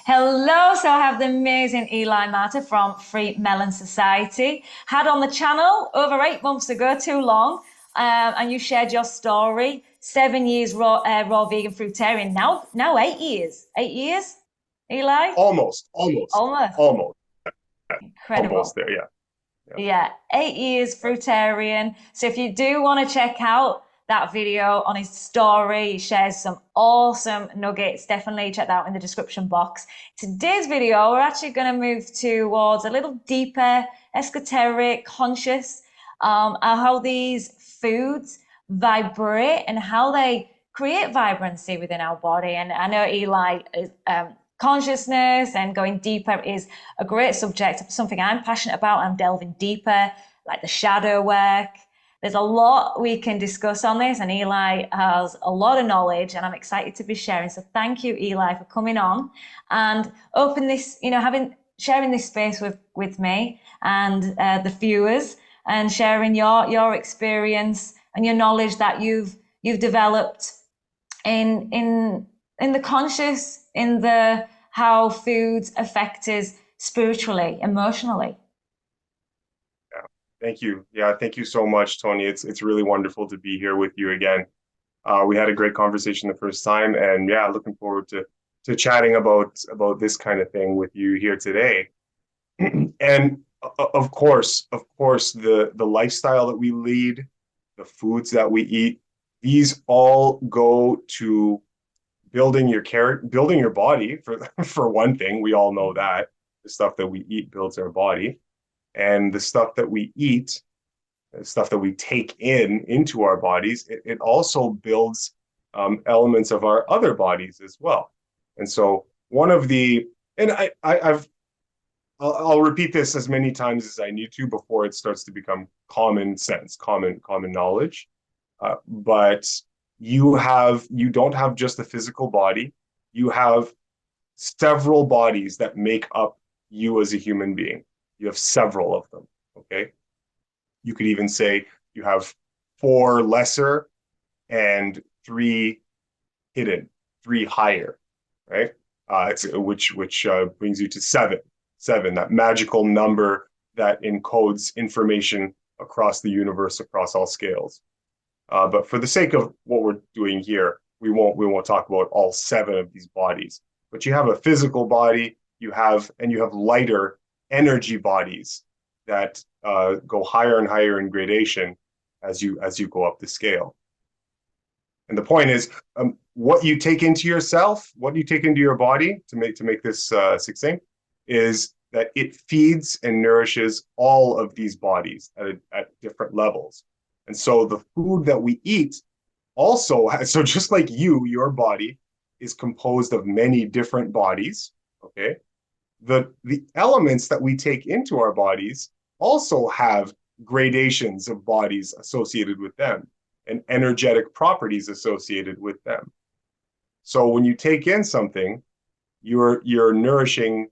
Hello, so I have the amazing Eli Martyr from Melon Society. Had on the channel over 8 months ago, too long, and you shared your story. 7 years raw vegan fruitarian. Now 8 years. 8 years, Eli? Almost, almost, Almost. almost, almost Incredible. there. Yeah, yeah. Yeah, 8 years fruitarian. So if you do want to check out that video on his story, he shares some awesome nuggets. Definitely check that out in the description box. Today's video, we're actually going to move towards a little deeper, esoteric, conscious, how these foods vibrate and how they create vibrancy within our body. And I know Eli is consciousness and going deeper is a great subject, something I'm passionate about. I'm delving deeper, like the shadow work. There's a lot we can discuss on this, and Eli has a lot of knowledge, and I'm excited to be sharing. So thank you, Eli, for coming on and open this, sharing this space with me and the viewers, and sharing your experience and your knowledge that you've developed in the conscious, in the how foods affect us spiritually, emotionally. Yeah. Thank you. Yeah, thank you so much, Toni. It's really wonderful to be here with you again. We had a great conversation the first time, and yeah, looking forward to chatting about this kind of thing with you here today. And of course, the lifestyle that we lead, the foods that we eat, these all go to building your character, building your body for for one thing. We all know that the stuff that we eat builds our body, and the stuff that we eat, the stuff that we take into our bodies, it also builds elements of our other bodies as well. And so one of the and I'll repeat this as many times as I need to before it starts to become common sense, common knowledge. But you don't have just a physical body. You have several bodies that make up you as a human being. You have several of them. Okay. You could even say you have four lesser and three hidden, three higher, right? Which brings you to seven. Seven, that magical number that encodes information across the universe, across all scales. But for the sake of what we're doing here, we won't talk about all seven of these bodies. But you have a physical body, you have lighter energy bodies that go higher and higher in gradation as you go up the scale. And the point is, what you take into yourself, what you take into your body, to make this succinct, is that it feeds and nourishes all of these bodies at different levels. And so the food that we eat also has, so just like your body is composed of many different bodies, okay? The elements that we take into our bodies also have gradations of bodies associated with them and energetic properties associated with them. So when you take in something, you're nourishing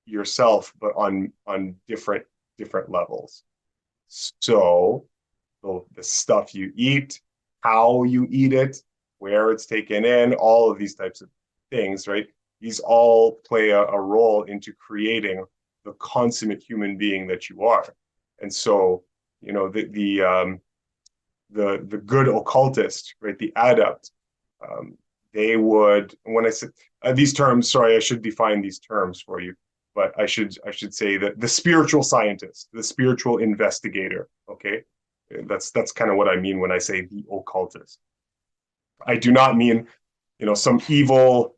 yourself, but on different levels. So the stuff you eat, how you eat it, where it's taken in, all of these types of things, right? These all play a role into creating the consummate human being that you are. And so, the good occultist, right, the adept, they would, when I said these terms, sorry, I should define these terms for you, but I should say that the spiritual scientist, the spiritual investigator, okay, that's kind of what I mean when I say the occultist. I do not mean, some evil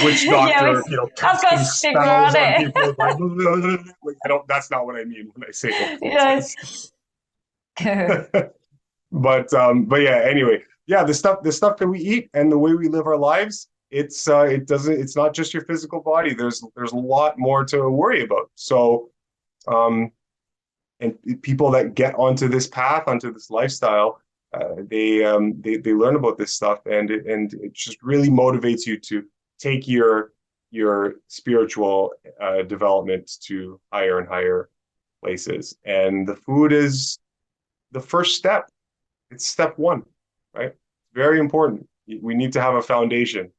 witch Yeah, doctor, I've got casting stigma spells on on it. people. Like, I don't. That's not what I mean when I say occultist. Yes. But yeah. Anyway, yeah. The stuff that we eat and the way we live our lives. It's not just your physical body. There's a lot more to worry about. So, um, and people that get onto this path, onto this lifestyle, they learn about this stuff, and it just really motivates you to take your spiritual development to higher and higher places. And the food is the first step. It's step one, right? Very important. We need to have a foundation.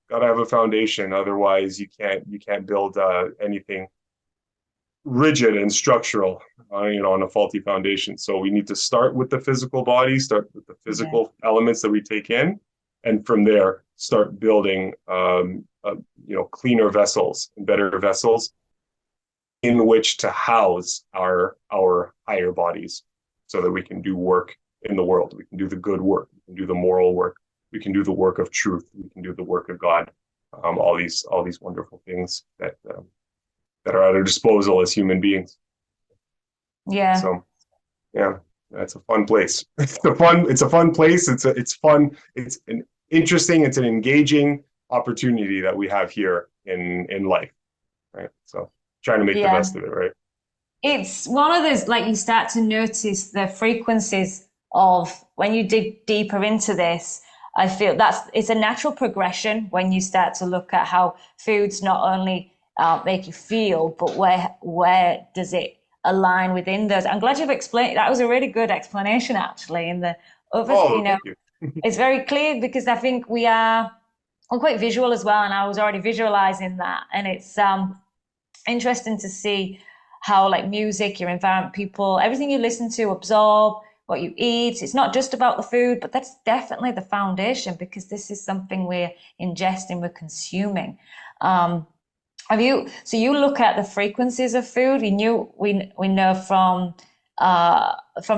Got to have a foundation. Otherwise, you can't build anything rigid and structural, on a faulty foundation. So we need to start with the physical body, start with the Yeah. physical elements that we take in, and from there start building, cleaner vessels and better vessels in which to house our higher bodies, so that we can do work in the world. We can do the good work. We can do the moral work. We can do the work of truth. We can do the work of God. All these wonderful things that are at our disposal as human beings. Yeah. So yeah, it's a fun place. It's a fun place. It's fun. It's an interesting, it's an engaging opportunity that we have here in life. Right. So trying to make the Yeah. best of it, right? It's one of those, like, you start to notice the frequencies of when you dig deeper into this. I feel it's a natural progression when you start to look at how foods not only make you feel, but where does it align within those. I'm glad you've explained. That was a really good explanation, actually. And the other, Oh, thank you. it's very clear because I think I'm quite visual as well, and I was already visualizing that, and it's interesting to see how, like, music, your environment, people, everything you listen to, absorb, what you eat. It's not just about the food, but that's definitely the foundation because this is something we're ingesting, we're consuming. Um, so you look at the frequencies of food. We know from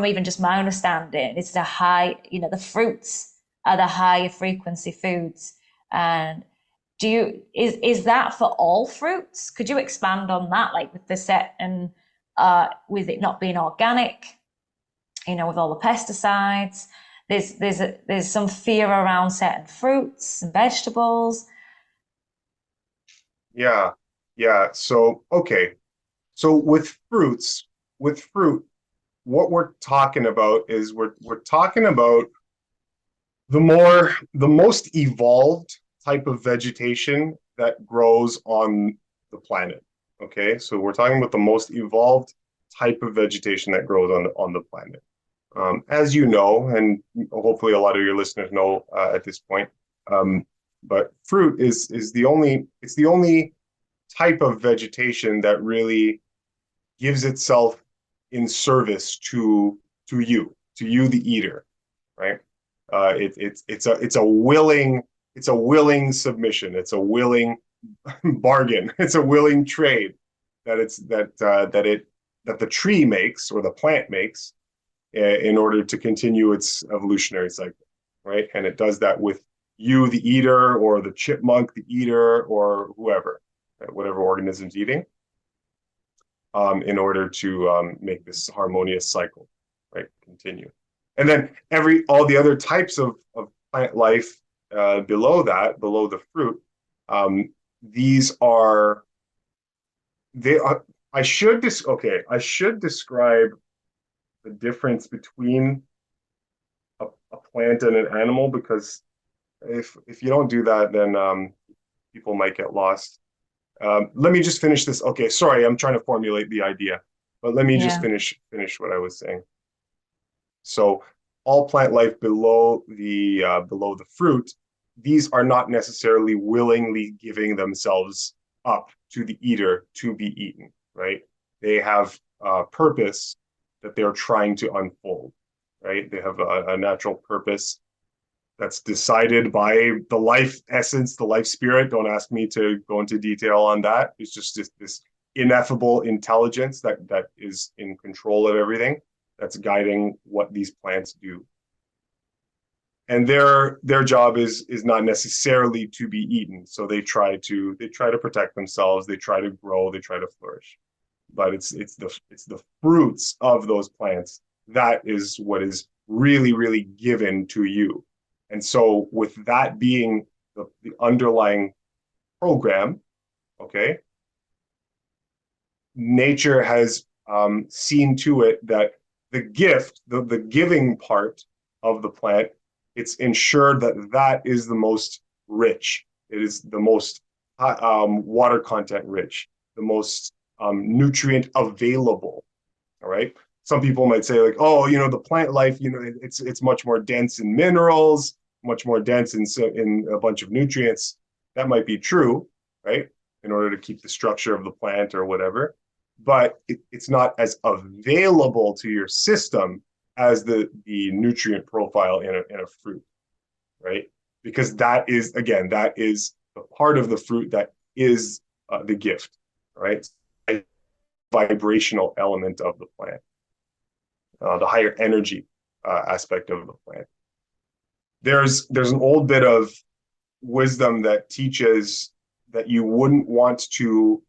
even just my understanding, it's the high, the fruits are the higher frequency foods. And is that for all fruits? Could you expand on that, like with the set and with it not being organic, with all the pesticides? There's some fear around certain fruits and vegetables. Yeah. Yeah. So, okay. So with fruit, what we're talking about is we're talking about the most evolved type of vegetation that grows on the planet. Okay, so we're talking about the most evolved type of vegetation that grows on the planet. As you know, and hopefully a lot of your listeners know at this point, but fruit is the only type of vegetation that really gives itself in service to you the eater, right? It's a willing submission. It's a willing bargain. It's a willing trade that the tree makes or the plant makes in order to continue its evolutionary cycle, right? And it does that with you, the eater, or the chipmunk, the eater, or whoever, right? Whatever organism's eating, in order to make this harmonious cycle, right, continue. And then all the other types of plant life below the fruit, these are they are. I should describe the difference between a plant and an animal, because if you don't do that, then people might get lost. Let me just finish this. Okay, sorry, I'm trying to formulate the idea, but let me just Yeah. finish what I was saying. So all plant life below the fruit, these are not necessarily willingly giving themselves up to the eater to be eaten, right? They have a purpose that they're trying to unfold, right? They have a natural purpose that's decided by the life essence, the life spirit. Don't ask me to go into detail on that. It's just this ineffable intelligence that is in control of everything, that's guiding what these plants do. And their job is not necessarily to be eaten. So they try to protect themselves, they try to grow, they try to flourish. But it's the fruits of those plants that is what is really given to you. And so with that being the underlying program, okay, nature has seen to it that the gift, the giving part of the plant, it's ensured that is the most rich. It is the most water content rich, the most nutrient available. All right. Some people might say, like, oh, the plant life, it's much more dense in minerals, much more dense in a bunch of nutrients That might be true, right? In order to keep the structure of the plant or whatever, but it's not as available to your system as the nutrient profile in a fruit, right? Because that is, again, that is the part of the fruit that is the gift, right? Vibrational element of the plant, the higher energy aspect of the plant. There's an old bit of wisdom that teaches that you wouldn't want to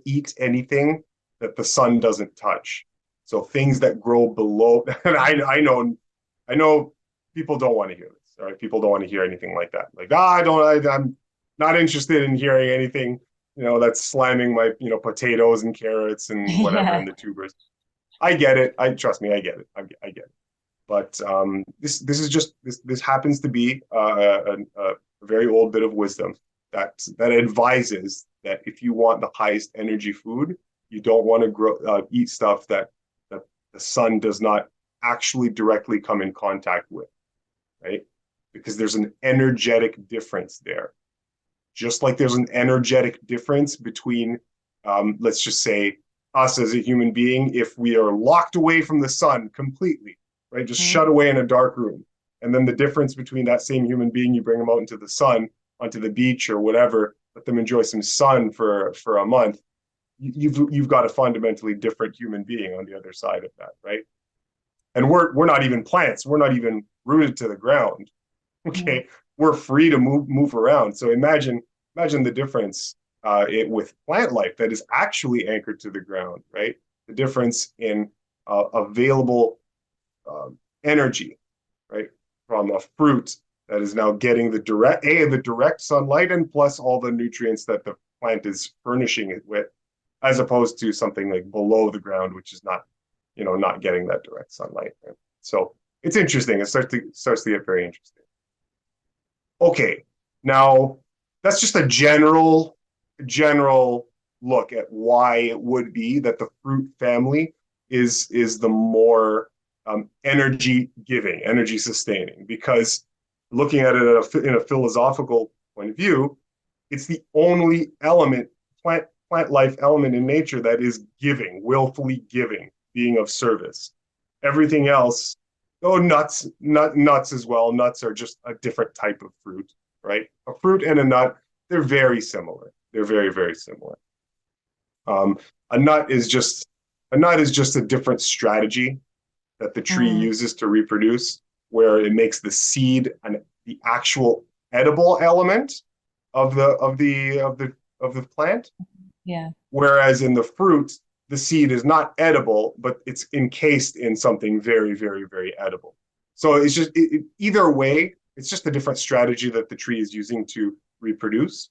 eat anything that the sun doesn't touch. So things that grow below, and I know people don't want to hear this. All right, people don't want to hear anything like that. Like, I'm not interested in hearing anything, that's slamming my, potatoes and carrots and whatever Yeah. in the tubers. I get it. Trust me, I get it. I get it. But this happens to be a very old bit of wisdom that advises that if you want the highest energy food, you don't want to eat stuff that the sun does not actually directly come in contact with, right? Because there's an energetic difference there. Just like there's an energetic difference between, let's just say, us as a human being, if we are locked away from the sun completely, right? Just shut away in a dark room. And then the difference between that same human being, you bring them out into the sun, onto the beach or whatever, let them enjoy some sun for a month. You've got a fundamentally different human being on the other side of that, right? And we're not even plants. We're not even rooted to the ground. Okay, we're free to move around. So imagine the difference with plant life that is actually anchored to the ground, right? The difference in available energy, right, from a fruit that is now getting the direct sunlight and plus all the nutrients that the plant is furnishing it with, as opposed to something like below the ground, which is not getting that direct sunlight. Right? So it's interesting. It starts to get very interesting. Okay, now that's just a general look at why it would be that the fruit family is the more energy giving, energy sustaining, because looking at it in a philosophical point of view, it's the only plant life element in nature that is giving, willfully giving, being of service. Everything else, nuts as well. Nuts are just a different type of fruit, right? A fruit and a nut, they're very similar. They're very, very similar. A nut is just a different strategy that the tree uses to reproduce, where it makes the seed the actual edible element of the plant. Yeah. Whereas in the fruit, the seed is not edible, but it's encased in something very, very, very edible. So it's just either way, it's just a different strategy that the tree is using to reproduce.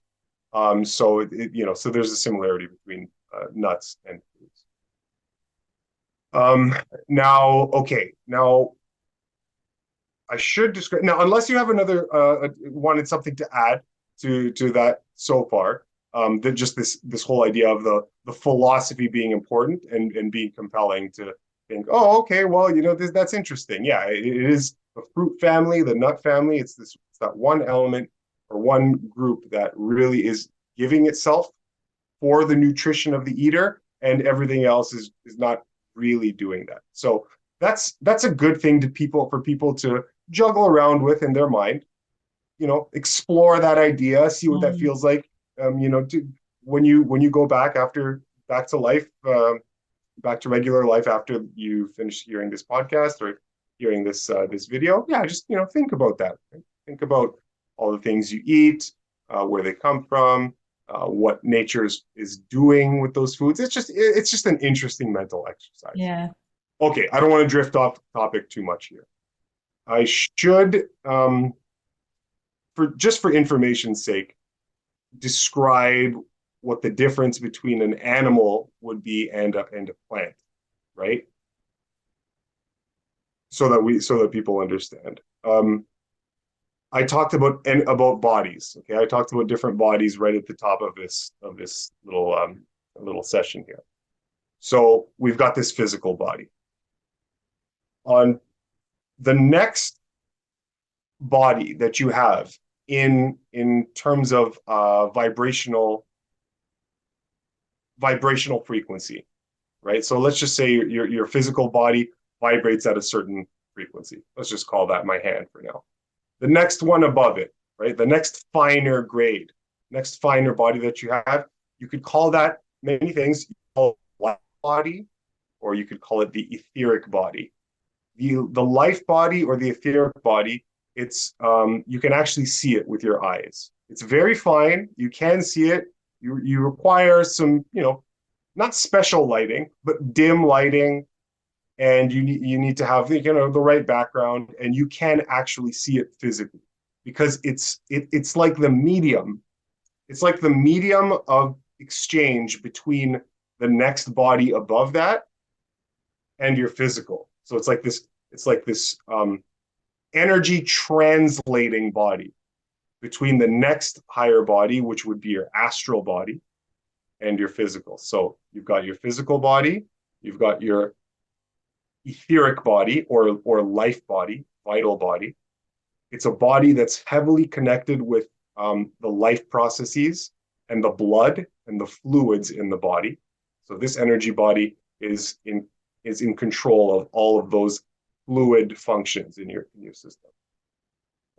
So there's a similarity between nuts and fruits. Now I should describe now, unless you have another wanted something to add to that so far. That just this whole idea of the philosophy being important and being compelling to think, oh, okay, well, that's interesting. Yeah, it is the fruit family, the nut family. It's that one element or one group that really is giving itself for the nutrition of the eater, and everything else is not really doing that. So that's a good thing for people to juggle around with in their mind. Explore that idea, see what that feels like. When you go back to life, back to regular life after you finish hearing this podcast or hearing this video, yeah, just think about that. Right? Think about all the things you eat, where they come from, what nature is doing with those foods. It's just an interesting mental exercise. Yeah. Okay, I don't want to drift off topic too much here. I should, for information's sake, describe what the difference between an animal would be and a plant, right? So that people understand. I talked about bodies. Okay, I talked about different bodies right at the top of this little session here. So we've got this physical body. On the next body that you have in terms of vibrational frequency, right? So let's just say your physical body vibrates at a certain frequency. Let's just call that my hand for now. The next one above it, right? The next finer grade, next finer body that you have, you could call that many things. You call it life body, or you could call it the etheric body. The life body or the etheric body, it's you can actually see it with your eyes. It's very fine. You can see it. You require some, not special lighting, but dim lighting, and you need to have the right background, and you can actually see it physically because it's like the medium. It's like the medium of exchange between the next body above that and your physical. So it's like this energy translating body between the next higher body, which would be your astral body, and your physical. So you've got your physical body, you've got your etheric body or life body, vital body. It's a body that's heavily connected with the life processes and the blood and the fluids in the body. So this energy body is in control of all of those fluid functions in your system.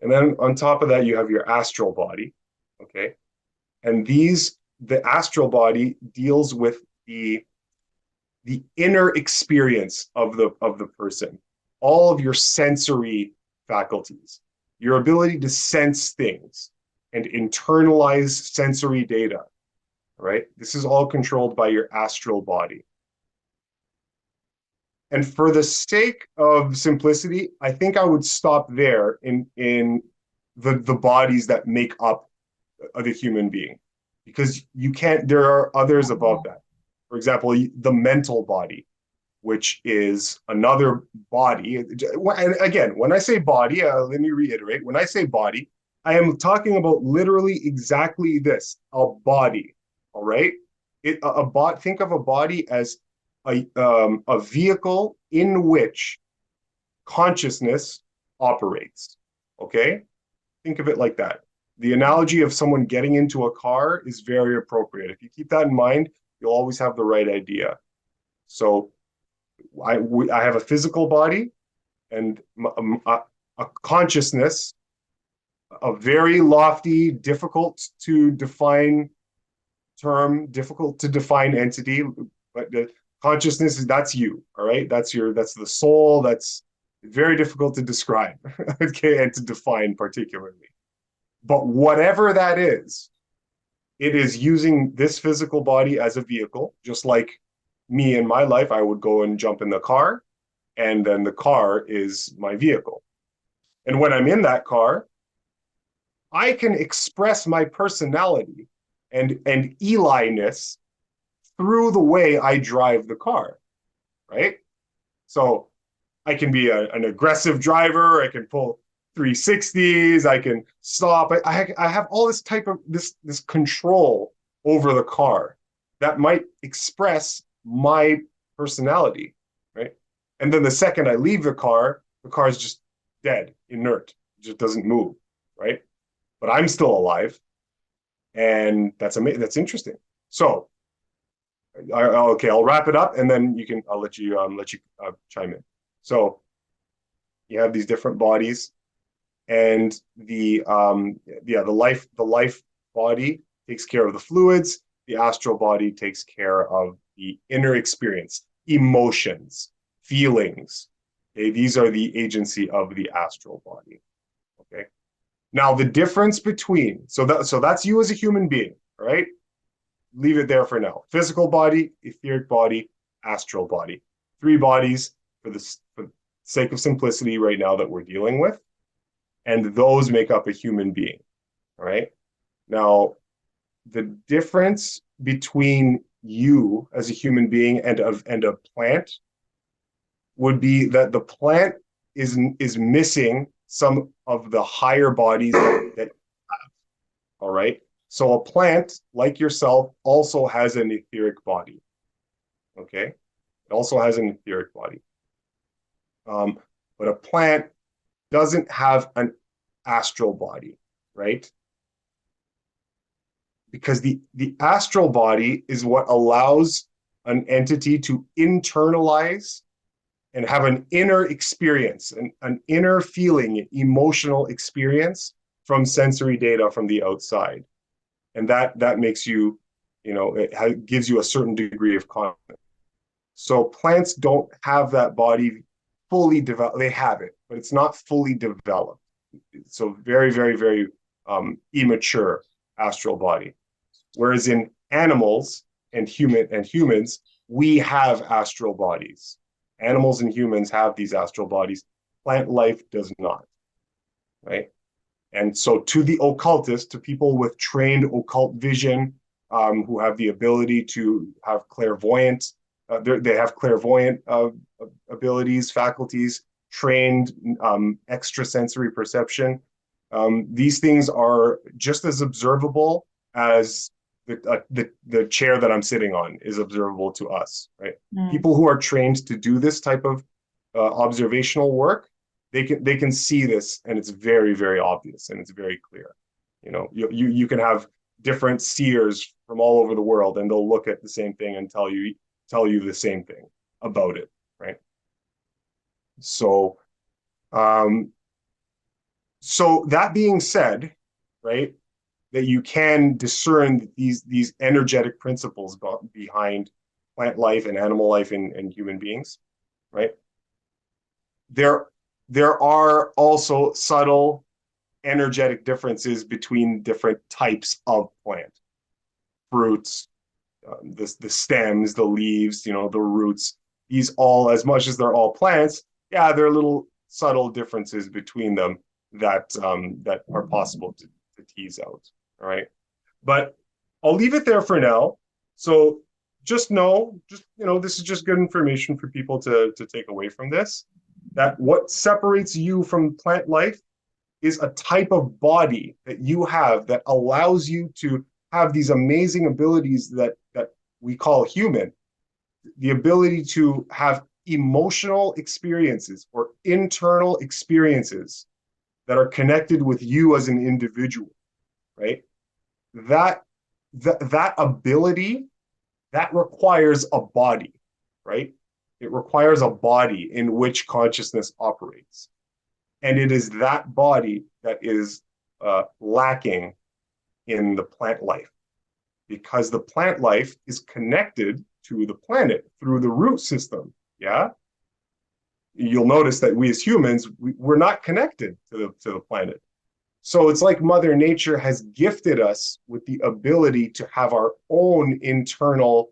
And then on top of that, you have your astral body. Okay. And the astral body deals with the inner experience of the person, all of your sensory faculties, your ability to sense things and internalize sensory data, right? This is all controlled by your astral body. And for the sake of simplicity, I think I would stop there in the bodies that make up the human being, because there are others above that. For example, the mental body, which is another body. And again, when I say body, let me reiterate, when I say body, I am talking about literally exactly this, a body, all right? Think of a body as a vehicle in which consciousness operates, okay? Think of it like that. The analogy of someone getting into a car is very appropriate. If you keep that in mind, you'll always have the right idea. So I have a physical body and a consciousness, a very lofty, difficult to define term, difficult to define entity, but the consciousness that's you, all right? That's the soul. That's very difficult to describe, okay, and to define particularly. But whatever that is, it is using this physical body as a vehicle, just like me in my life. I would go and jump in the car, and then the car is my vehicle. And when I'm in that car, I can express my personality and Eli-ness through the way I drive the car, right? So I can be an aggressive driver. I can pull 360s. I can stop. I have all this type of this control over the car that might express my personality, right? And then the second I leave the car is just dead, inert. It just doesn't move, right? But I'm still alive, and that's amazing. That's interesting. So, okay, I'll wrap it up, and then I'll let you chime in. So, you have these different bodies, and the life body takes care of the fluids. The astral body takes care of the inner experience, emotions, feelings. Okay, these are the agency of the astral body. Okay. Now the difference between so that's you as a human being, all right? Leave it there for now. Physical body, etheric body, astral body. 3 bodies for the sake of simplicity right now that we're dealing with, and those make up a human being. All right. Now, the difference between you as a human being and a plant would be that the plant is missing some of the higher bodies that you have. All right. So a plant like yourself also has an etheric body. Okay. It also has an etheric body. But a plant doesn't have an astral body, right? Because the astral body is what allows an entity to internalize and have an inner experience, an inner feeling, emotional experience from sensory data from the outside. And that makes you, it gives you a certain degree of confidence. So plants don't have that body fully developed. They have it, but it's not fully developed. So very, very, very immature astral body. Whereas in animals and humans, we have astral bodies. Animals and humans have these astral bodies. Plant life does not, right? And so to the occultist, to people with trained occult vision, who have the ability to have clairvoyant, they have clairvoyant abilities, faculties, trained extrasensory perception. These things are just as observable as the chair that I'm sitting on is observable to us, right? People who are trained to do this type of observational work, they can see this, and it's very, very obvious and it's very clear. You can have different seers from all over the world, and they'll look at the same thing and tell you the same thing about it, right? So, so that being said, right, that you can discern these energetic principles behind plant life and animal life and human beings, right? There are also subtle energetic differences between different types of plant, fruits, the stems, the leaves, the roots. These all, as much as they're all plants, yeah, there are little subtle differences between them that are possible to tease out. All right, but I'll leave it there for now. So just know, this is just good information for people to take away from this. That what separates you from plant life is a type of body that you have that allows you to have these amazing abilities that we call human, the ability to have emotional experiences or internal experiences that are connected with you as an individual, right? That ability, that requires a body, right? It requires a body in which consciousness operates. And it is that body that is lacking in the plant life, because the plant life is connected to the planet through the root system. Yeah. You'll notice that we as humans, we're not connected to the planet. So it's like Mother Nature has gifted us with the ability to have our own internal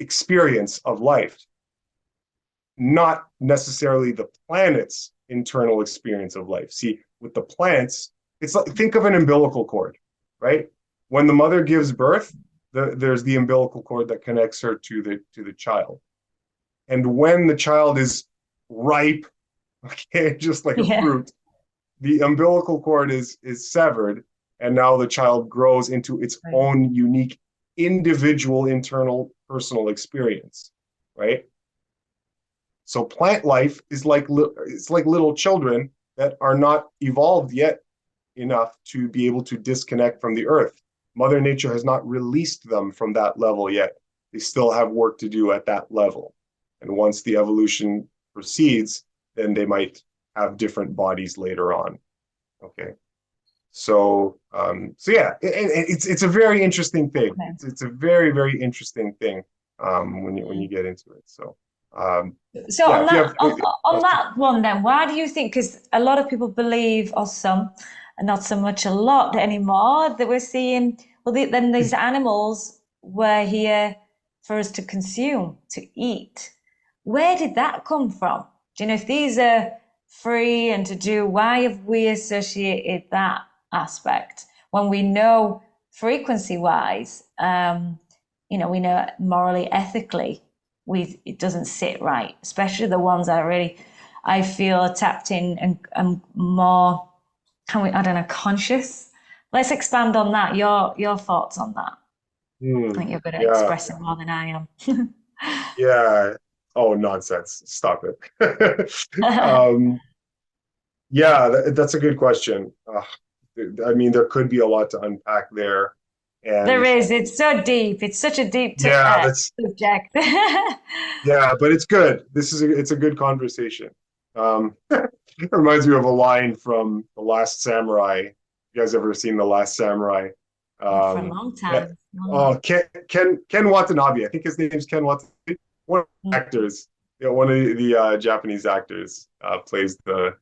experience of life, not necessarily the planet's internal experience of life. See, with the plants, it's like, think of an umbilical cord, right? When the mother gives birth, there's the umbilical cord that connects her to the child. And when the child is ripe, okay, just like a fruit, the umbilical cord is severed, and now the child grows into its own unique individual internal personal experience, right? So plant life is like little children that are not evolved yet enough to be able to disconnect from the earth. Mother Nature has not released them from that level yet. They still have work to do at that level. And once the evolution proceeds, then they might have different bodies later on. Okay. So yeah, it's a very interesting thing. Okay. It's a very, very interesting thing when you get into it. So so yeah, on that one then, why do you think, because a lot of people believe, or some, and not so much a lot anymore, that we're seeing, well, then these animals were here for us to consume, to eat. Where did that come from? Do you know if these are free and to do, why have we associated that aspect when we know frequency wise, we know morally, ethically, it doesn't sit right, especially the ones that I feel are tapped in and more, I don't know, conscious. Let's expand on that. Your thoughts on that. I think you're good at expressing more than I am. Yeah. Oh, nonsense. Stop it. Yeah, that's a good question. I mean, there could be a lot to unpack there. There And is. It's so deep. It's such a deep yeah, that's subject. yeah, but it's good. It's a good conversation. It reminds me of a line from The Last Samurai. You guys ever seen The Last Samurai? Not for a Um, long yeah. time. No. Oh, Ken Watanabe. I think his name's Ken Watanabe. One of the actors, one of the Japanese actors, plays the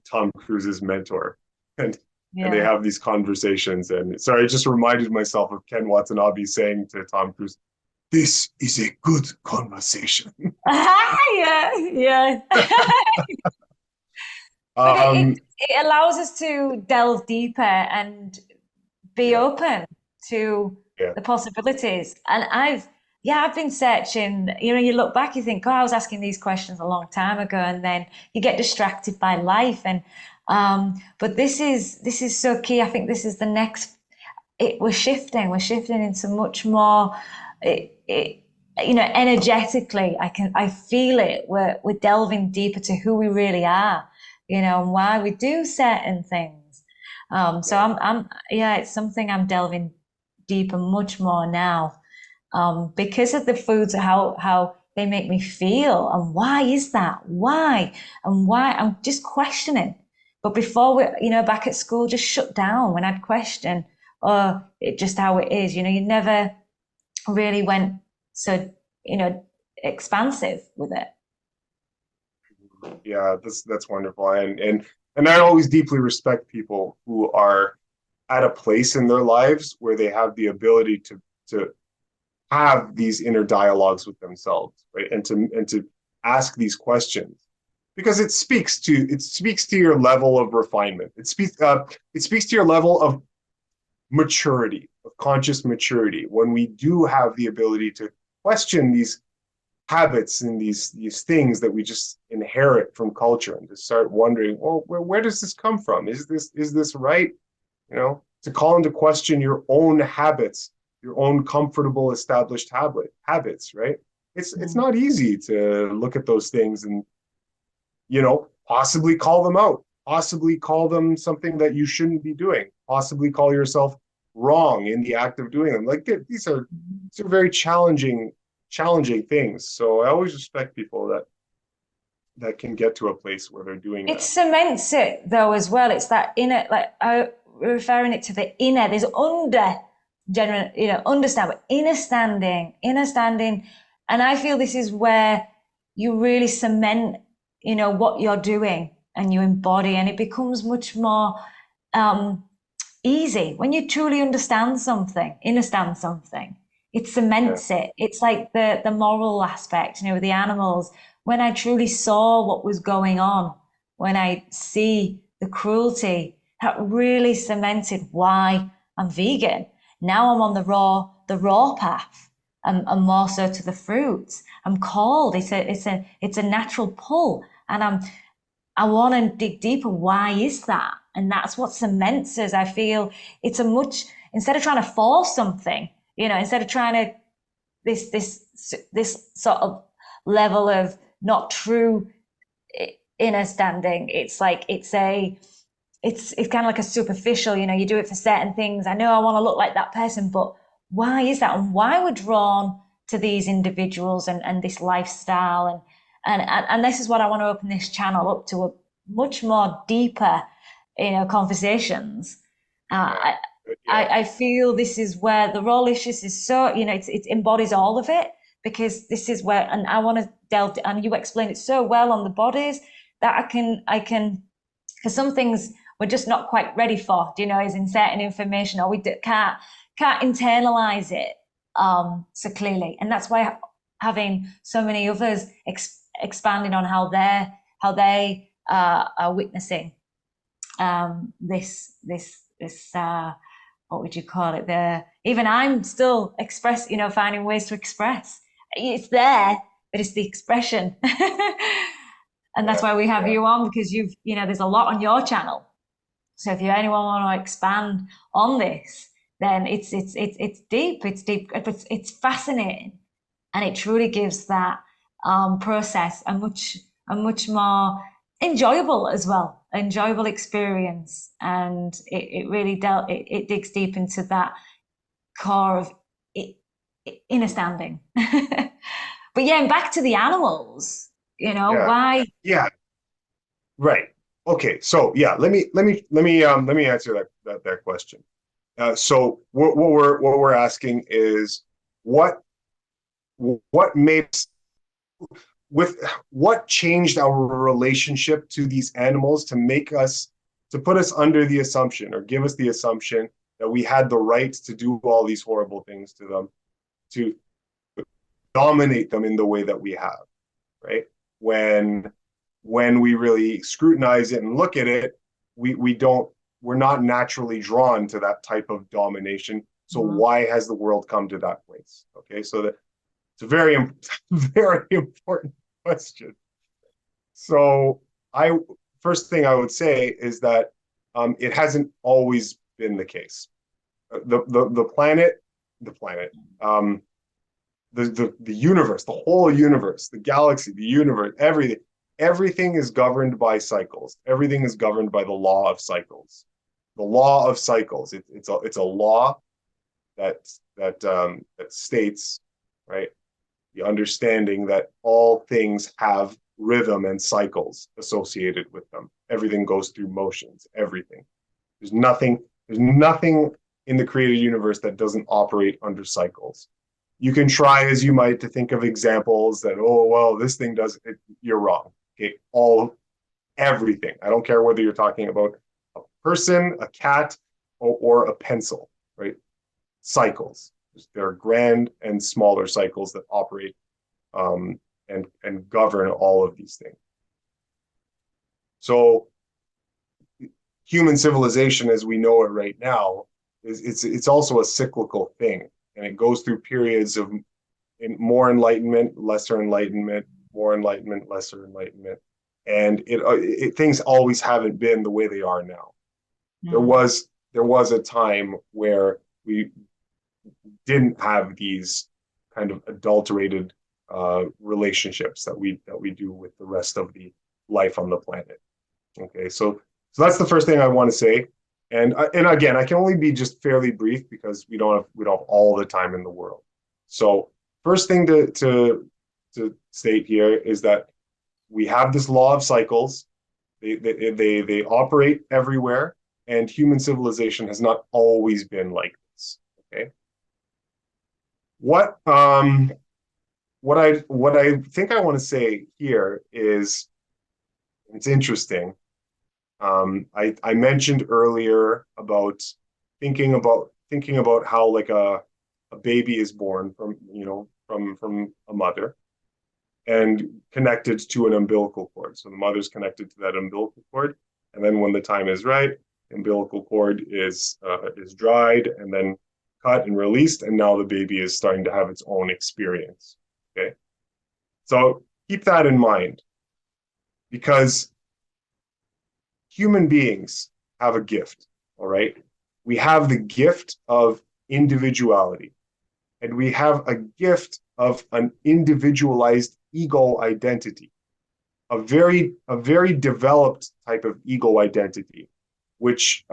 Tom Cruise's mentor, and they Yeah. have these conversations. And sorry, I just reminded myself of Ken Watanabe saying to Tom Cruise, "This is a good conversation." Yeah, yeah. But um, it allows us to delve deeper and be yeah, open to yeah, the possibilities. And I've been searching, you look back, you think, oh, I was asking these questions a long time ago, and then you get distracted by life. And but this is so key. I think this is the next we're shifting into much more it, energetically. I feel it. We're delving deeper to who we really are, and why we do certain things. So yeah. I'm yeah, it's something I'm delving deeper much more now, because of the foods, how they make me feel, and why is that? Why? And why? I'm just questioning. But before back at school, just shut down when I'd question, or it just how it is. You never really went so, expansive with it. Yeah, that's wonderful, and I always deeply respect people who are at a place in their lives where they have the ability to have these inner dialogues with themselves, right, and to ask these questions because it speaks to your level of refinement. It speaks to your level of maturity, of conscious maturity, when we do have the ability to question these habits and these things that we just inherit from culture, and to start wondering, well, where does this come from? Is this right? To call into question your own habits, your own comfortable established habits, right? It's Mm. not easy to look at those things and possibly call them out, possibly call them something that you shouldn't be doing, possibly call yourself wrong in the act of doing them. Like these are very challenging things. So I always respect people that can get to a place where they're doing It that. cements it though as well. It's that inner, like referring it to the inner. There's general, understand, but inner standing, and I feel this is where you really cement, what you're doing, and you embody, and it becomes much more um, easy when you truly understand something. It Yeah, cements it. It's like the moral aspect, with the animals. When I truly saw what was going on, when I see the cruelty, that really cemented why I'm vegan. Now I'm on the raw path, and more so to the fruits. I'm called. It's a natural pull, and I want to dig deeper. Why is that? And that's what cements us. I feel it's a much, instead of trying to force something, instead of trying to this sort of level of not true inner standing. It's like it's kind of like a superficial. You do it for certain things. I know I want to look like that person, but why is that? And why we're drawn to these individuals and this lifestyle, and this is what I want to open this channel up to, a much more deeper, conversations. yeah, I, yeah, I feel this is where the Rawlicious is so, it embodies all of it, because this is where, and I want to delve, and you explain it so well on the bodies, that I can, because some things we're just not quite ready for, is in certain information, or we can't internalize it so clearly. And that's why having so many others expanding on how they are witnessing this what would you call it? Even I'm still finding ways to express. It's there, but it's the expression. And that's yeah, why we have yeah. you on, because there's a lot on your channel. So if you anyone want to expand on this, then it's deep, it's fascinating, and it truly gives that process a much more enjoyable as well, enjoyable experience. And it really it digs deep into that core of it, inner standing. But yeah, and back to the animals, Yeah. why? Yeah. Right. Okay. So yeah, let me answer that question. So what we're asking is what what makes with what changed our relationship to these animals to put us under the assumption or give us the assumption that we had the right to do all these horrible things to them, to dominate them in the way that we have, right? When when we really scrutinize it and look at it, we don't we're not naturally drawn to that type of domination. So Mhm. why has the world come to that place? Okay, so that it's a very very important question. So I first thing I would say is that it hasn't always been the case. The planet, the planet, the universe, the whole universe, the galaxy, the universe, everything is governed by cycles. Everything is governed by the law of cycles. The law of cycles. It's a law that states, right, the understanding that all things have rhythm and cycles associated with them. Everything goes through motions. Everything. There's nothing. There's nothing in the created universe that doesn't operate under cycles. You can try as you might to think of examples that, oh well, this thing does it. You're wrong. Okay, everything. I don't care whether you're talking about a person, a cat, or a pencil, right? Cycles. There are grand and smaller cycles that operate and govern all of these things. So human civilization as we know it right now it's also a cyclical thing, and it goes through periods of more enlightenment, lesser enlightenment, more enlightenment, lesser enlightenment, and things always haven't been the way they are now. There Mm. was there was a time where we didn't have these kind of adulterated relationships that we do with the rest of the life on the planet. Okay, so that's the first thing I want to say, and again, I can only be just fairly brief because we don't have all the time in the world. So first thing to state here is that we have this law of cycles. They operate everywhere, and human civilization has not always been like this. Okay, what um what I think I want to say here is it's interesting. I mentioned earlier about thinking about how like a baby is born from from a mother and connected to an umbilical cord. So the mother's connected to that umbilical cord, and then when the time is right, the umbilical cord is dried and then cut and released, and now the baby is starting to have its own experience. Okay, so keep that in mind because human beings have a gift, all right? We have the gift of individuality, and we have a gift of an individualized ego identity, a very developed type of ego identity, which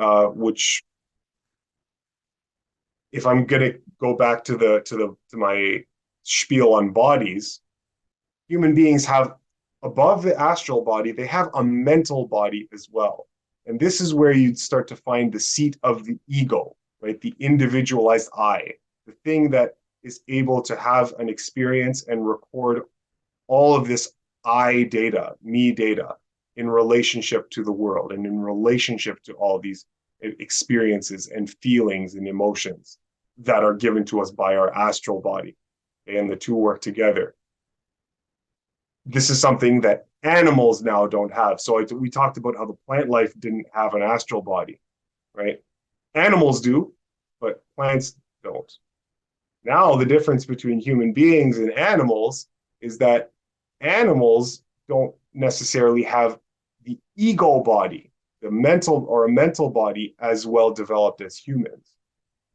if I'm gonna go back to my spiel on bodies, human beings have above the astral body, they have a mental body as well. And this is where you'd start to find the seat of the ego, right? The individualized I, the thing that is able to have an experience and record all of this I data, me data, in relationship to the world and in relationship to all these experiences and feelings and emotions that are given to us by our astral body. And the two work together. This is something that animals now don't have. So we talked about how the plant life didn't have an astral body, right? Animals do, but plants don't. Now, the difference between human beings and animals is that animals don't necessarily have the ego body, the mental or a mental body as well developed as humans,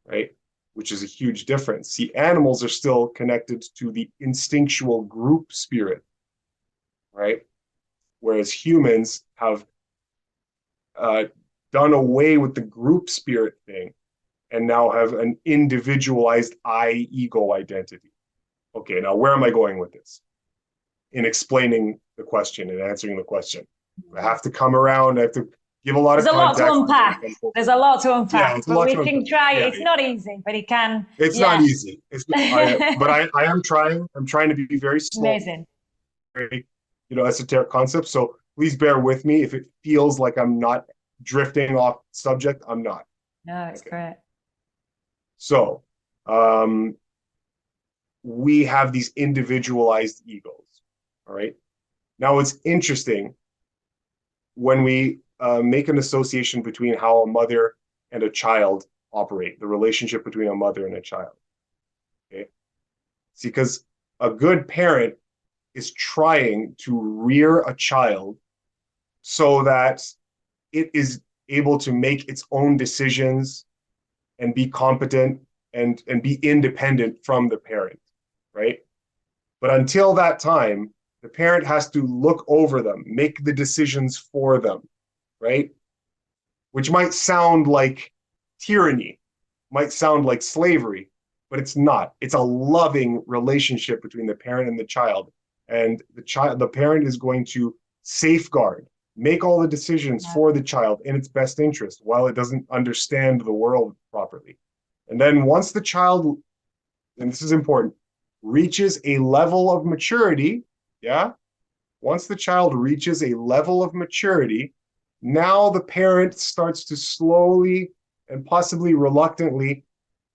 right? Which is a huge difference. See, animals are still connected to the instinctual group spirit, right? whereas humans have uh, done away with the group spirit thing and now have an individualized I ego identity. Okay, now where am I going with this? In explaining the question and answering the question. I have to come around, I have to give a lot There's of a lot to context. unpack. There's a lot to Yeah, unpack, it's a but lot we to can unpack. try. Yeah, It's not easy, but it can. it's not Yeah. easy. But I am trying. I'm trying to be very slow, Amazing. very, esoteric concepts. So please bear with me if it feels like I'm not drifting off subject. I'm not. No, it's Okay. great. So, um, we have these individualized egos. All right. Now, it's interesting when we make an association between how a mother and a child operate, the relationship between a mother and a child. Okay. See, because a good parent is trying to rear a child so that it is able to make its own decisions and be competent and be independent from the parent, right? But until that time, the parent has to look over them, make the decisions for them, right? Which might sound like tyranny, might sound like slavery, but it's not. It's a loving relationship between the parent and the child. And the parent is going to safeguard, make all the decisions Yeah. for the child in its best interest while it doesn't understand the world properly. And then once the child, and this is important, reaches a level of maturity, yeah, once the child reaches a level of maturity, now the parent starts to slowly and possibly reluctantly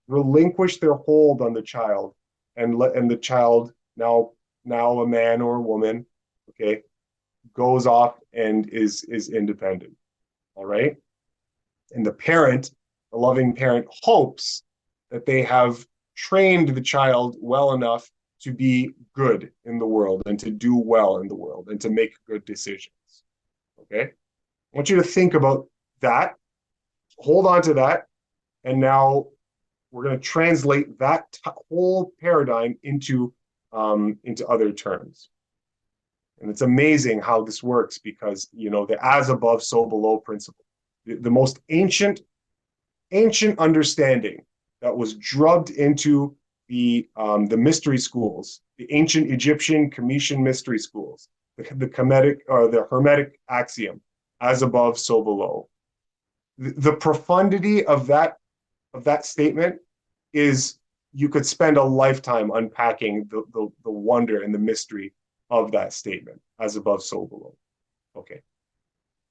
relinquish their hold on the child and the child, now a man or a woman, okay, goes off and is independent. All right. And the loving parent, hopes that they have trained the child well enough to be good in the world and to do well in the world and to make good decisions. Okay. I want you to think about that, hold on to that, and now we're going to translate that whole paradigm into other terms. And it's amazing how this works because, the as above, so below principle, the most ancient understanding that was drubbed into the mystery schools, the ancient Egyptian Cometian mystery schools, the Kemetic or the Hermetic axiom, as above, so below. The profundity of that statement is, you could spend a lifetime unpacking the wonder and the mystery of that statement, as above, so below. Okay,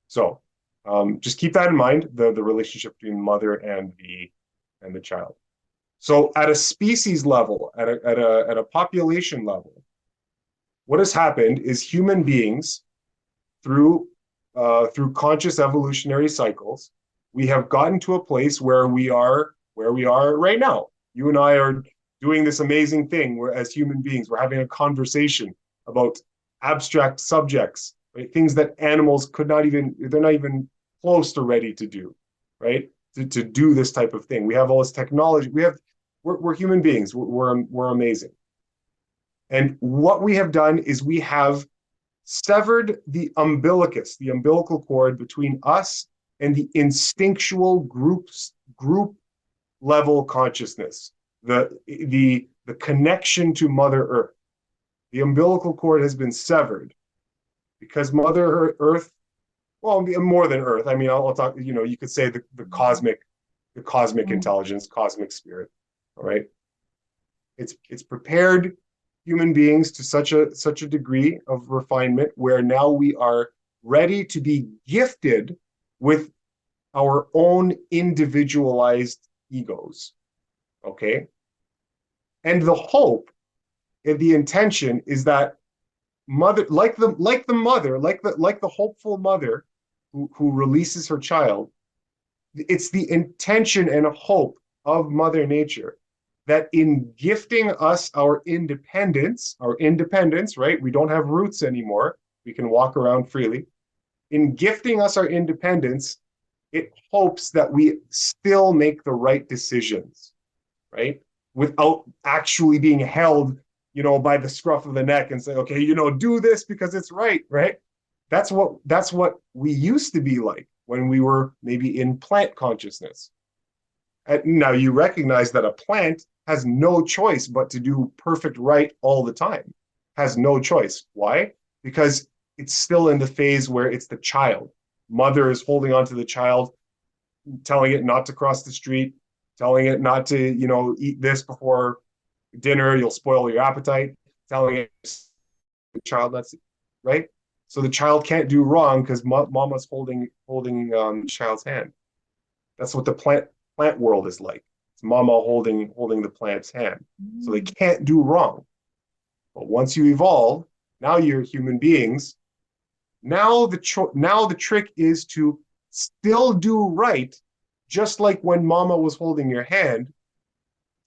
so just keep that in mind, the relationship between mother and the child. So at a species level, at a population level, what has happened is human beings, through conscious evolutionary cycles, we have gotten to a place where we are right now. You and I are doing this amazing thing where, as human beings, we're having a conversation about abstract subjects, right? Things that animals they're not even close to ready to do, right? To do this type of thing. We have all this technology. We're human beings. We're amazing. And what we have done is we have severed the umbilical cord between us and the instinctual group level consciousness, the connection to Mother Earth. The umbilical cord has been severed because Mother Earth, well, more than Earth. I mean, I'll talk. You could say the cosmic intelligence, cosmic spirit. All right, it's prepared human beings to such a degree of refinement where now we are ready to be gifted with our own individualized egos. Okay, and the hope and the intention is that mother, like the hopeful mother who releases her child, it's the intention and hope of Mother Nature that in gifting us our independence, right? We don't have roots anymore. We can walk around freely. In gifting us our independence, it hopes that we still make the right decisions, right? Without actually being held, by the scruff of the neck and say, okay, do this because it's right, right? That's what we used to be like when we were maybe in plant consciousness. And now you recognize that a plant has no choice but to do perfect right all the time. Has no choice. Why? Because it's still in the phase where it's the child. Mother is holding on to the child, telling it not to cross the street, telling it not to, eat this before dinner, you'll spoil your appetite, telling it the child that's right. So the child can't do wrong because mama's holding the child's hand. That's what the plant world is like. It's mama holding the plant's hand. So they can't do wrong. But once you evolve, now you're human beings. Now the trick is to still do right, just like when mama was holding your hand,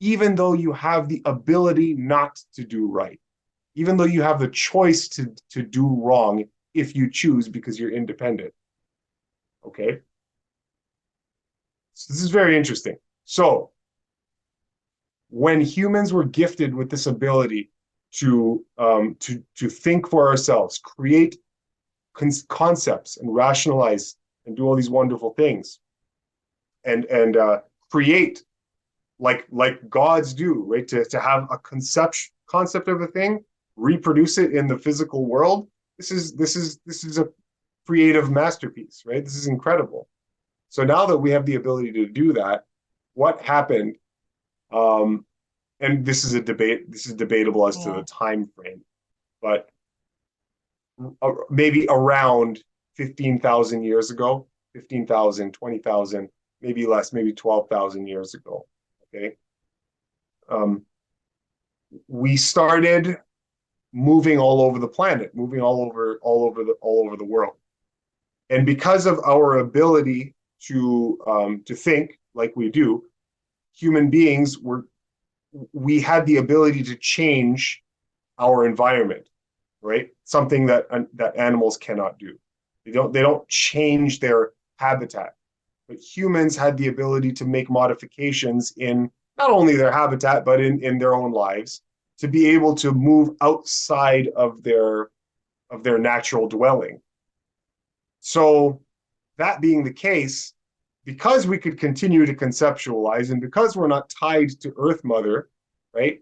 even though you have the ability not to do right, even though you have the choice to do wrong if you choose because you're independent. Okay? So this is very interesting. So when humans were gifted with this ability to think for ourselves, create concepts and rationalize and do all these wonderful things, and create like gods do, right? To have a concept of a thing, reproduce it in the physical world. This is a creative masterpiece, right? This is incredible. So now that we have the ability to do that, what happened? And this is a debate. This is debatable as to the time frame, but maybe around 15,000 years ago, 15,000, 20,000, maybe less, maybe 12,000 years ago. Okay. We started moving all over the planet, moving all over the world. And because of our ability to think like we do, human beings we had the ability to change our environment, right? Something that animals cannot do. They don't change their habitat, but humans had the ability to make modifications in not only their habitat but in their own lives, to be able to move outside of their natural dwelling. So that being the case, because we could continue to conceptualize and because we're not tied to Earth Mother, right?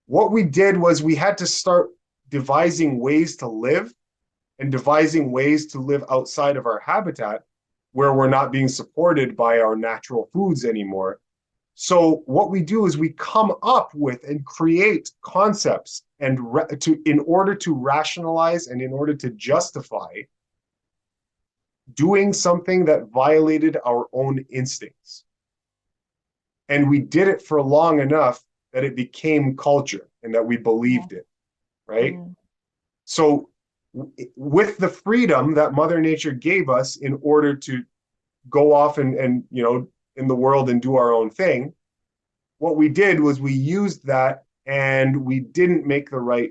What we did was we had to start devising ways to live and devising ways to live outside of our habitat where we're not being supported by our natural foods anymore. So what we do is we come up with and create concepts and in order to rationalize and in order to justify doing something that violated our own instincts. And we did it for long enough that it became culture and that we believed it, right? So with the freedom that Mother Nature gave us in order to go off and in the world and do our own thing, what we did was we used that and we didn't make the right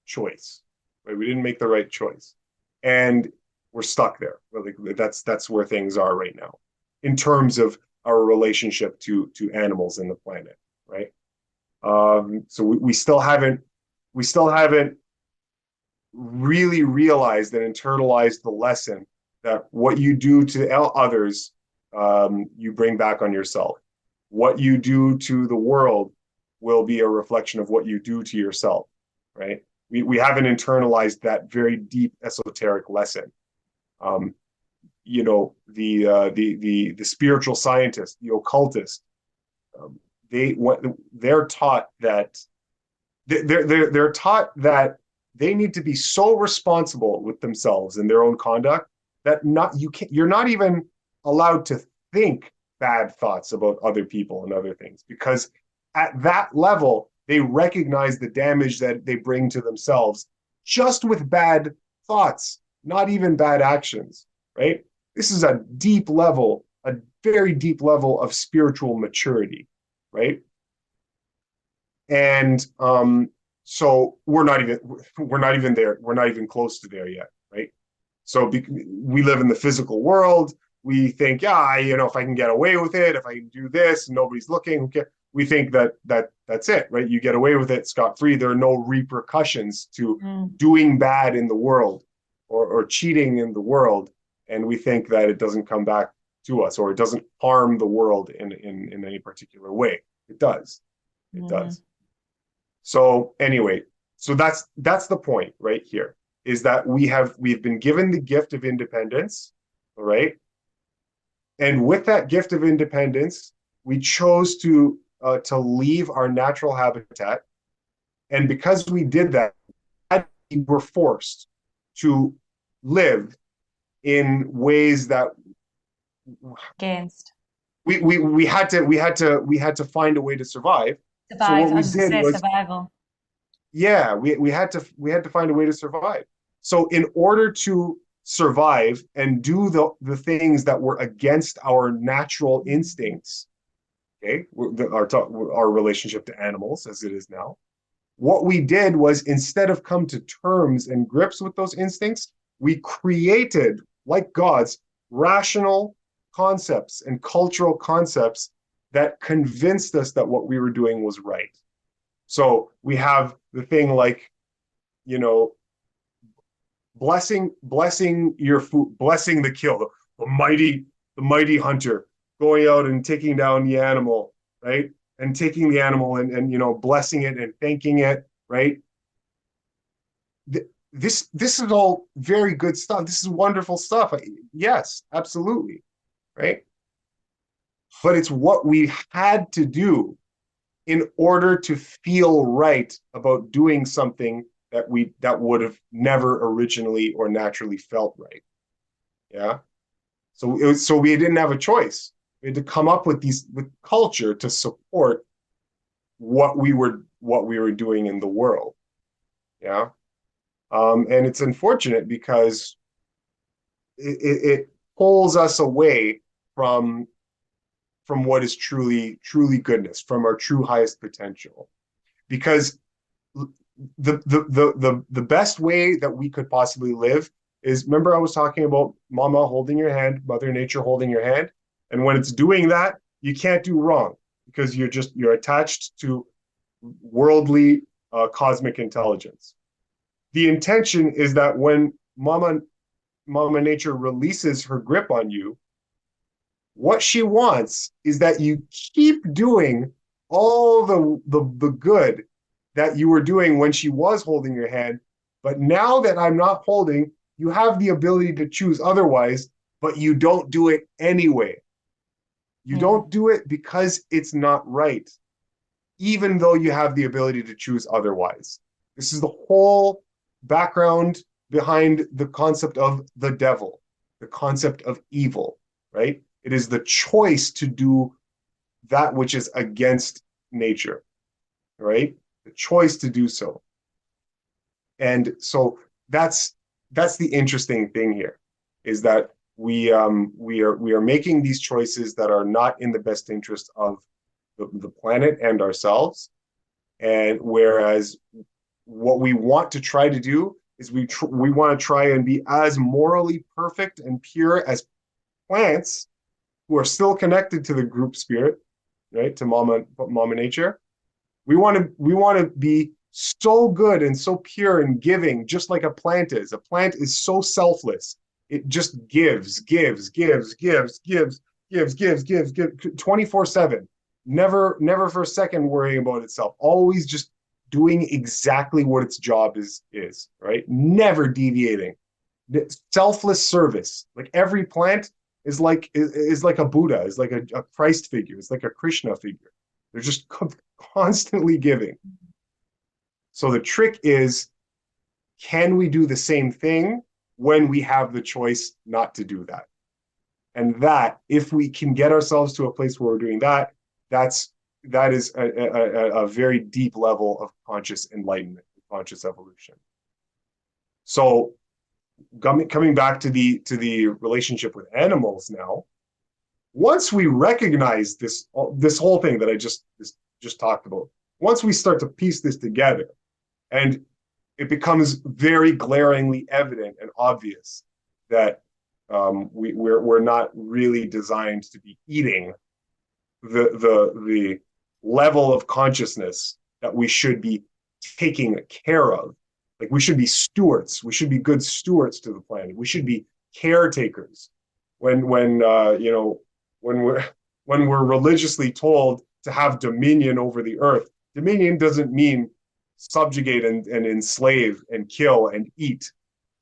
choice, right? We didn't make the right choice. And we're stuck there. That's where things are right now in terms of our relationship to animals and the planet, right? So we still haven't really realized and internalized the lesson that what you do to others, you bring back on yourself. What you do to the world will be a reflection of what you do to yourself, right? We haven't internalized that very deep esoteric lesson. The spiritual scientist, the occultist, they're taught that they're taught that they need to be so responsible with themselves and their own conduct that you're not even allowed to think bad thoughts about other people and other things, because at that level they recognize the damage that they bring to themselves just with bad thoughts, not even bad actions, right? This is a very deep level of spiritual maturity, right? And so we're not even there. We're not even close to there yet, right? So we live in the physical world. We think, if I can get away with it, if I can do this, nobody's looking. Okay. We think that's it, right? You get away with it scot-free. There are no repercussions to doing bad in the world or cheating in the world, and we think that it doesn't come back to us, or it doesn't harm the world in any particular way. It does. It does. So anyway, so that's the point right here, is that we've been given the gift of independence, all right? And with that gift of independence, we chose to leave our natural habitat, and because we did that, we were forced to live in ways that Against. we had to find a way to survive. So Survive. what I we was just did gonna say was, survival. yeah, we had to find a way to survive. So in order to survive and do the things that were against our natural instincts, okay, our relationship to animals as it is now, what we did was, instead of come to terms and grips with those instincts, we created, like gods, rational concepts and cultural concepts that convinced us that what we were doing was right. So we have the thing like, you know, blessing your food, blessing the kill, the mighty hunter going out and taking down the animal, right? And taking the animal and you know, blessing it and thanking it, right? This is all very good stuff. This is wonderful stuff. Yes, absolutely, right? But it's what we had to do in order to feel right about doing something that would have never originally or naturally felt right. Yeah. So we didn't have a choice. We had to come up with culture to support what we were doing in the world. Yeah. And it's unfortunate because it pulls us away from what is truly goodness, from our true highest potential. Because the best way that we could possibly live is, remember I was talking about mama holding your hand, mother nature holding your hand, and when it's doing that, you can't do wrong because you're attached to worldly cosmic intelligence. The intention is that when mama nature releases her grip on you, what she wants is that you keep doing all the good that you were doing when she was holding your hand. But now that I'm not holding, you have the ability to choose otherwise, but you don't do it anyway. You don't do it because it's not right, even though you have the ability to choose otherwise. This is the whole background behind the concept of the devil, the concept of evil, right? It is the choice to do that which is against nature, right? The choice to do so. And so that's the interesting thing here, is that we are making these choices that are not in the best interest of the planet and ourselves. And whereas what we want to try to do is we want to try and be as morally perfect and pure as plants who are still connected to the group spirit, right? To mama nature. We want to be so good and so pure and giving, just like a plant is. A plant is so selfless. It just gives 24/7. Never for a second worrying about itself. Always just doing exactly what its job is, right? Never deviating. Selfless service. Like every plant is like a Buddha, is like a Christ figure, it's like a Krishna figure. They're just constantly giving. So the trick is, can we do the same thing when we have the choice not to do that? And that, if we can get ourselves to a place where we're doing that, that is a very deep level of conscious enlightenment, conscious evolution. So coming back to the relationship with animals now, once we recognize this whole thing that I just talked about, once we start to piece this together, and it becomes very glaringly evident and obvious that we're not really designed to be eating the level of consciousness that we should be taking care of, Like we should be stewards. We should be good stewards to the planet. We should be caretakers. When we're religiously told to have dominion over the earth, dominion doesn't mean subjugate and enslave and kill and eat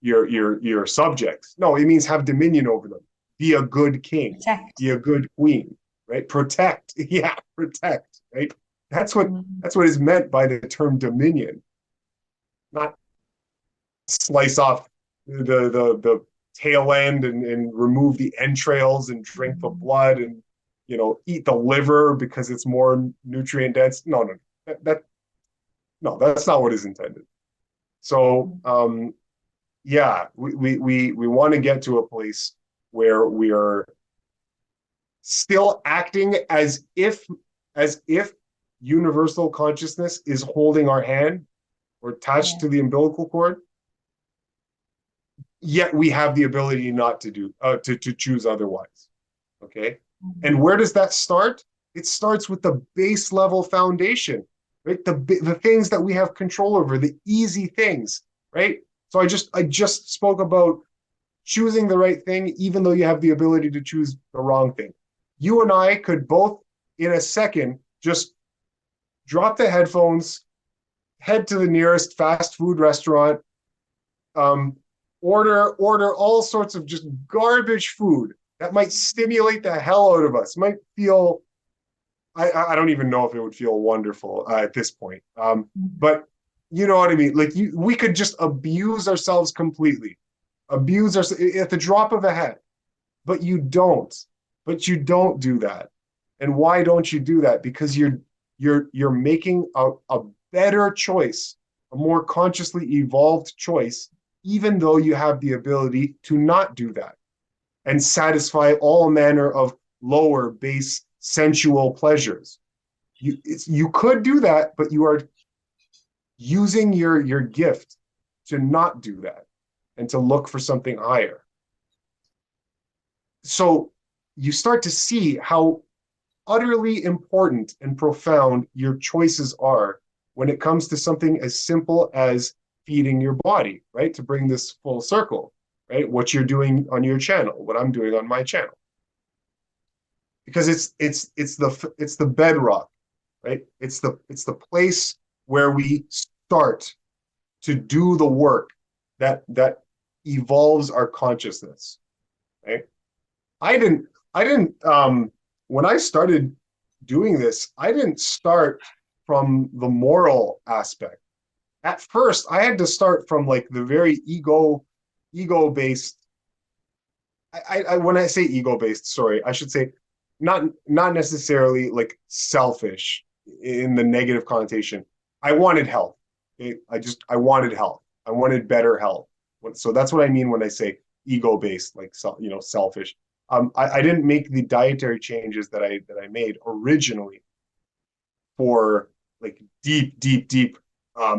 your subjects. No, it means have dominion over them. Be a good king. Protect. Be a good queen. Right? Protect. Yeah, protect. Right? That's what is meant by the term dominion. Not slice off the tail end and remove the entrails and drink the blood and eat the liver because it's more nutrient dense. No, no, that's not what is intended. So yeah, we want to get to a place where we are still acting as if universal consciousness is holding our hand or attached to the umbilical cord, yet we have the ability not to do to choose otherwise. Okay. And where does that start? It starts with the base level foundation, right? The things that we have control over, the easy things, right? So I just spoke about choosing the right thing, even though you have the ability to choose the wrong thing. You and I could both, in a second, just drop the headphones, head to the nearest fast food restaurant, order all sorts of just garbage food that might stimulate the hell out of us. Might feel, I don't even know if it would feel wonderful at this point. But you know what I mean? Like we could just abuse ourselves completely, abuse ourselves at the drop of a hat. But you don't. But you don't do that. And why don't you do that? Because you're making a better choice, a more consciously evolved choice, even though you have the ability to not do that and satisfy all manner of lower base sensual pleasures. You could do that, but you are using your gift to not do that and to look for something higher. So you start to see how utterly important and profound your choices are when it comes to something as simple as feeding your body, right? To bring this full circle, right? What you're doing on your channel, what I'm doing on my channel. Because it's the bedrock, right? It's the place where we start to do the work that evolves our consciousness, right? I didn't when I started doing this, I didn't start from the moral aspect. At first, I had to start from like the very ego based. When I say ego based, sorry, I should say not necessarily like selfish in the negative connotation. I wanted health. Okay? I wanted health. I wanted better health. So that's what I mean when I say ego based, like selfish. I didn't make the dietary changes that I made originally for like deep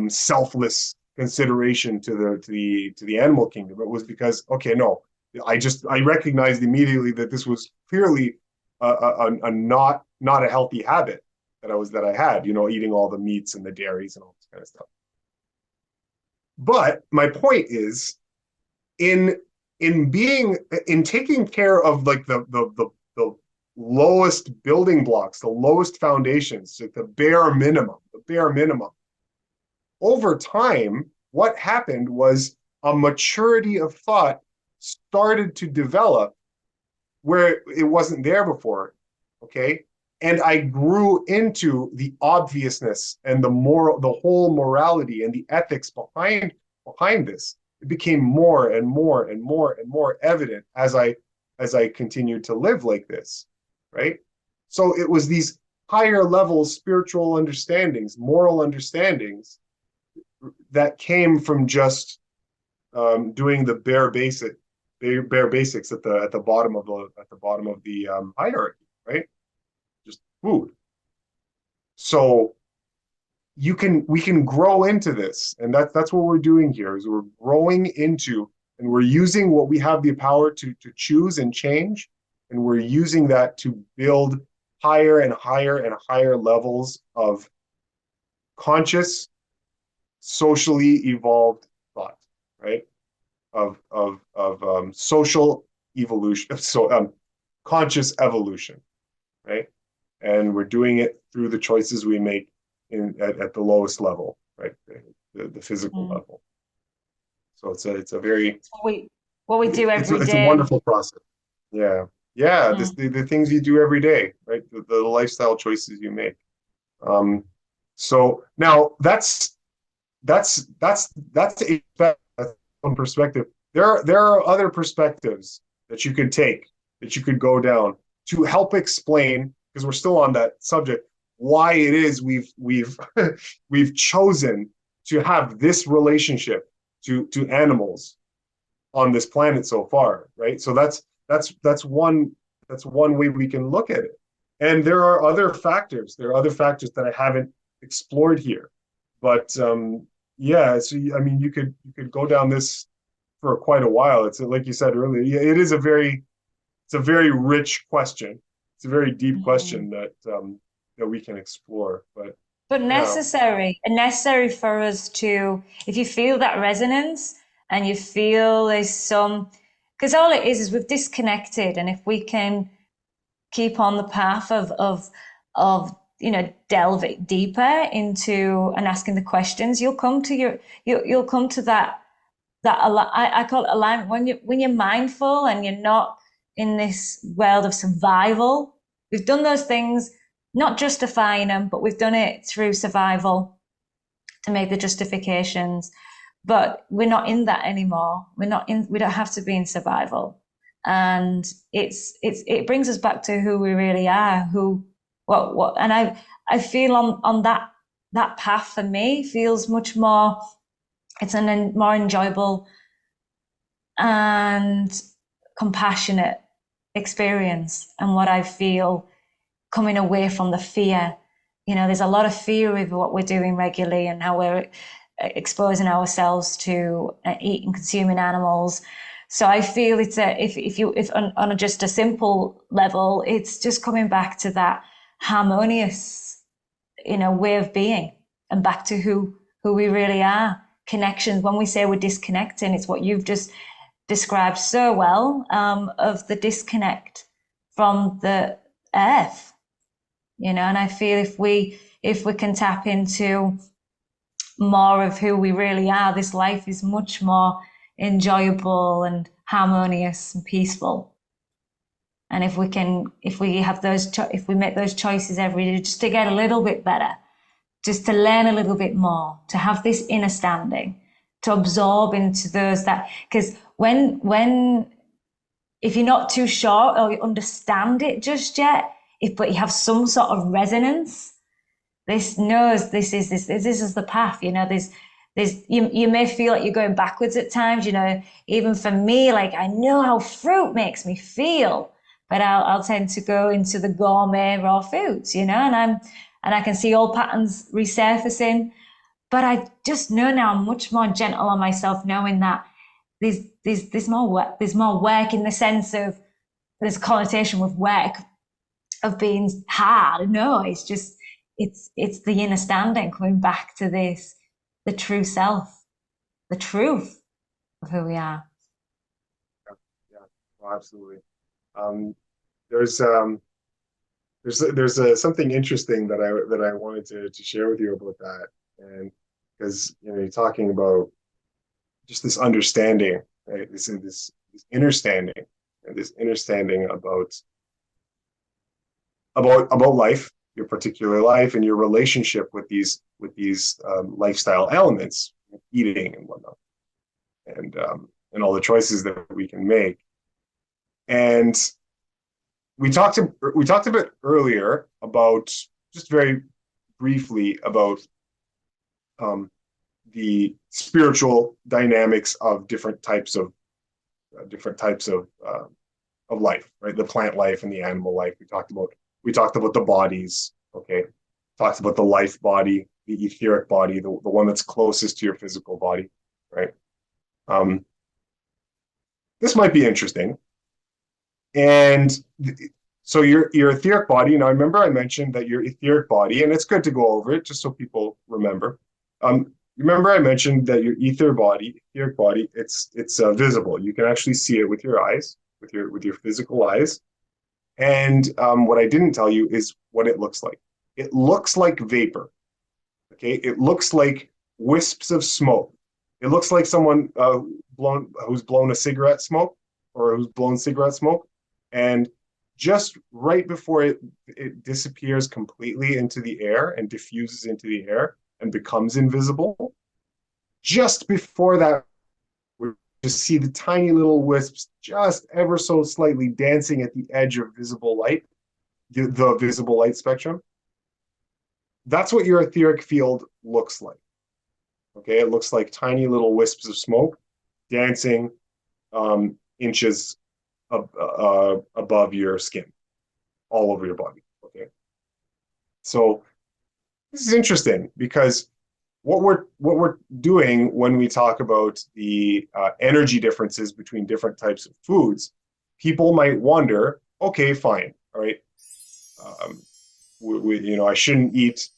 selfless consideration to the animal kingdom. It was because no, I recognized immediately that this was clearly a not a healthy habit that I had, eating all the meats and the dairies and all this kind of stuff. But my point is, in taking care of like the lowest building blocks, the lowest foundations, like the bare minimum. Over time, what happened was a maturity of thought started to develop where it wasn't there before. Okay. And I grew into the obviousness and the whole morality and the ethics behind this. It became more and more and more and more evident as I continued to live like this, right? So it was these higher level spiritual understandings, moral understandings that came from just doing the bare basics at the bottom of the hierarchy, right? Just food. So we can grow into this, and that's what we're doing here. Is we're growing into, and we're using what we have the power to choose and change, and we're using that to build higher and higher and higher levels of conscious, socially evolved right? Of social evolution, so conscious evolution, right? And we're doing it through the choices we make at the lowest level, right? The physical Mm. level. So it's a very What we do every it's a day. wonderful process. Yeah, yeah. Mm. The things you do every day, right? The lifestyle choices you make. Um, so now that's one perspective. There are other perspectives that you could take, that you could go down to help explain, because we're still on that subject, why it is we've we've chosen to have this relationship to animals on this planet so far, right? So that's one way we can look at it. And there are other factors. There are other factors that I haven't explored here. But yeah, so I mean, you could go down this for quite a while. It's like you said earlier, yeah, it's a very rich question. It's a very deep Mm. question that we can explore. But But yeah, necessary, and necessary for us to, if you feel that resonance and you feel there's some, because all it is we've disconnected, and if we can keep on the path of delve it deeper into and asking the questions, you'll come to you'll come to I call it alignment when you're mindful and you're not in this world of survival. We've done those things, not justifying them, but we've done it through survival to make the justifications. But we're not in that anymore. We don't have to be in survival. And it brings us back to who we really are, who what and I feel on that path for me feels much more, it's a more enjoyable and compassionate experience, and what I feel coming away from the fear. There's a lot of fear with what we're doing regularly and how we're exposing ourselves to eating and consuming animals. So I feel it's if on just a simple level, it's just coming back to that harmonious, way of being, and back to who we really are. Connections. When we say we're disconnecting, it's what you've just described so well, of the disconnect from the earth. And I feel if we can tap into more of who we really are, this life is much more enjoyable and harmonious and peaceful. And if we make those choices every day, just to get a little bit better, just to learn a little bit more, to have this inner standing, to absorb into those that, because when if you're not too sure or you understand it just yet, but you have some sort of resonance, this knows this is the path. You may feel like you're going backwards at times. Even for me, like I know how fruit makes me feel, but I'll tend to go into the gourmet raw foods. And I can see all patterns resurfacing. But I just know now I'm much more gentle on myself, knowing that there's more work. There's more work in the sense of there's a connotation with work of being hard. No, it's just it's the inner standing, coming back to this, the true self, the truth of who we are. yeah, well, absolutely. Um, there's something interesting that I wanted to share with you about that, and because you're talking about just this understanding, right? This understanding, and this understanding about life, your particular life, and your relationship with these lifestyle elements, eating and whatnot, and all the choices that we can make. And we talked a bit earlier about, just very briefly, about um, the spiritual dynamics of different types of life, right? The plant life and the animal life. We talked about the bodies. Okay, talked about the life body, the etheric body, the one that's closest to your physical body, right? Um, this might be interesting. And so your etheric body. Now, remember I mentioned that your etheric body, and it's good to go over it just so people remember. remember I mentioned that your etheric body, it's visible. You can actually see it with your eyes, with your physical eyes. And what I didn't tell you is what it looks like. It looks like vapor. Okay, it looks like wisps of smoke. It looks like someone who's blown a cigarette smoke or who's blown cigarette smoke, and just right before it disappears completely into the air and diffuses into the air and becomes invisible, just before that, we just see the tiny little wisps just ever so slightly dancing at the edge of visible light, the visible light spectrum. That's what your etheric field looks like. Okay, it looks like tiny little wisps of smoke dancing inches above your skin, all over your body. Okay, so this is interesting because what we're doing when we talk about the energy differences between different types of foods, people might wonder, okay, fine, all right, I shouldn't eat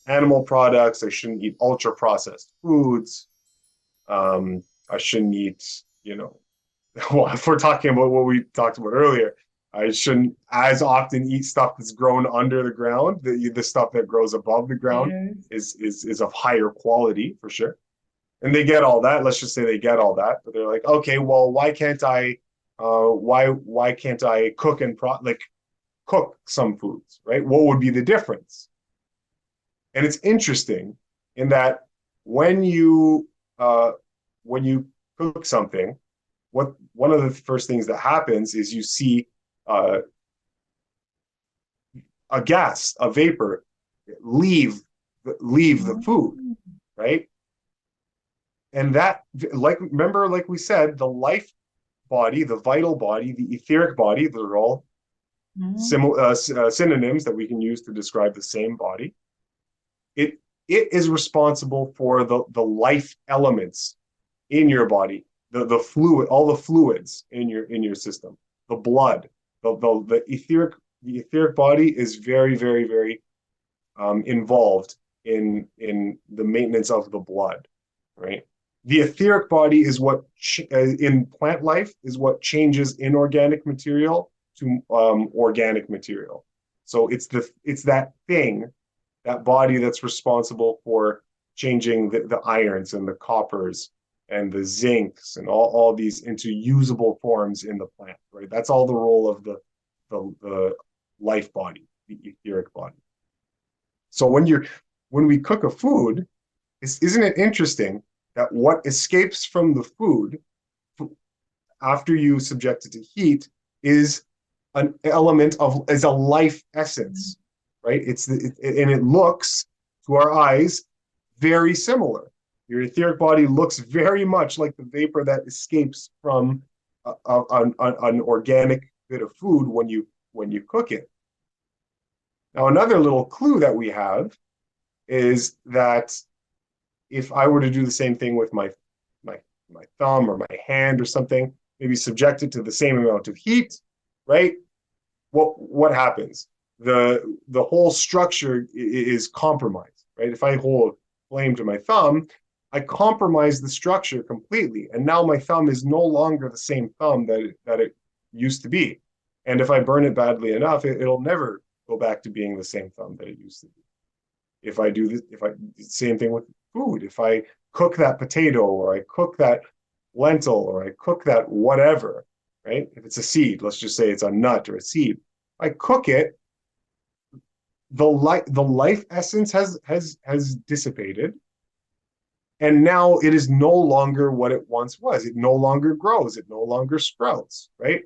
animal products. I shouldn't eat ultra processed foods. I shouldn't eat, well, if we're talking about what we talked about earlier, I shouldn't as often eat stuff that's grown under the ground. The stuff that grows above the ground Yes. is of higher quality for sure. And they get all that. Let's just say they get all that, but they're like, okay, well, why can't I? Why can't I cook cook some foods, right? What would be the difference? And it's interesting in that when you uh, when you cook something, what one of the first things that happens is you see uh, a gas, a vapor, leave leave the food, Mm. right? And that, like, remember, like we said, the life body, the vital body, the etheric body, they're all Mm. synonyms that we can use to describe the same body. It it is responsible for the life elements in your body, the fluid, all the fluids in your system, the blood, the etheric body is very, very, very involved in the maintenance of the blood, right? The etheric body is what in plant life is what changes inorganic material to organic material. So it's that thing, that body that's responsible for changing the irons and the coppers and the zincs and all these into usable forms in the plant, right? That's all the role of the life body, the etheric body. So when we cook a food, isn't it interesting that what escapes from the food after you subject it to heat is an element of is a life essence, right? And it looks to our eyes very similar. Your etheric body looks very much like the vapor that escapes from an organic bit of food when you cook it. Now, another little clue that we have is that if I were to do the same thing with my my thumb or my hand or something, maybe subject it to the same amount of heat, right? What happens? The whole structure is compromised, right? If I hold a flame to my thumb, I compromise the structure completely, and now my thumb is no longer the same thumb that it used to be. And if I burn it badly enough, it'll never go back to being the same thumb that it used to be. If I do this, if I same thing with food, if I cook that potato or I cook that lentil or I cook that whatever, right? If it's a seed, let's just say it's a nut or a seed, I cook it, the life essence has dissipated, and now it is no longer what it once was. It no longer grows, it no longer sprouts, right?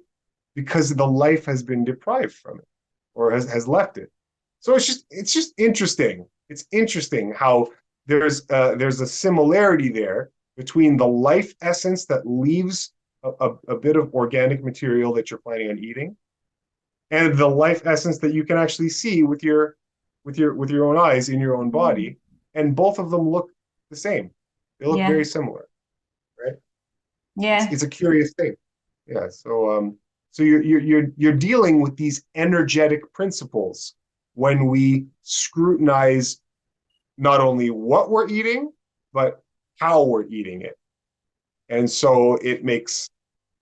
Because the life has been deprived from it or has left it. So it's just interesting. It's interesting how there's a similarity there between the life essence that leaves a bit of organic material that you're planning on eating, and the life essence that you can actually see with your own eyes in your own Mm. body, and both of them look the same. They look Yeah. very similar, right? Yeah. It's a curious thing. Yeah. So you're dealing with these energetic principles when we scrutinize not only what we're eating, but how we're eating it. And so it makes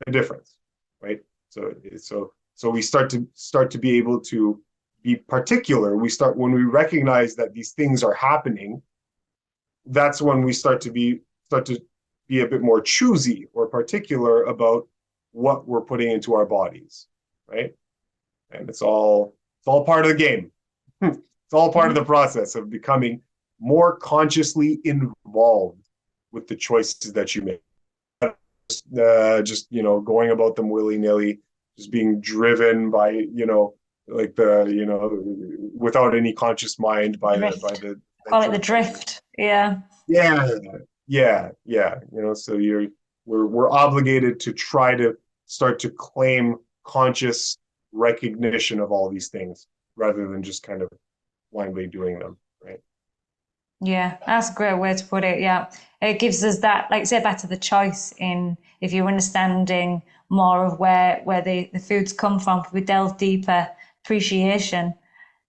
a difference, right? So we start to be able to be particular. When we recognize that these things are happening, that's when we start to be a bit more choosy or particular about what we're putting into our bodies, right? And it's all part of the game. It's all part of the process of becoming more consciously involved with the choices that you make. Just going about them willy-nilly, just being driven by like without any conscious mind by the call it the drift. Yeah. Yeah, yeah. So we're obligated to try to start to claim conscious recognition of all these things rather than just kind of blindly doing them, right? Yeah, that's a great way to put it. Yeah. It gives us that, like say, back to the choice in if you're understanding more of where the foods come from, if we delve deeper, appreciation.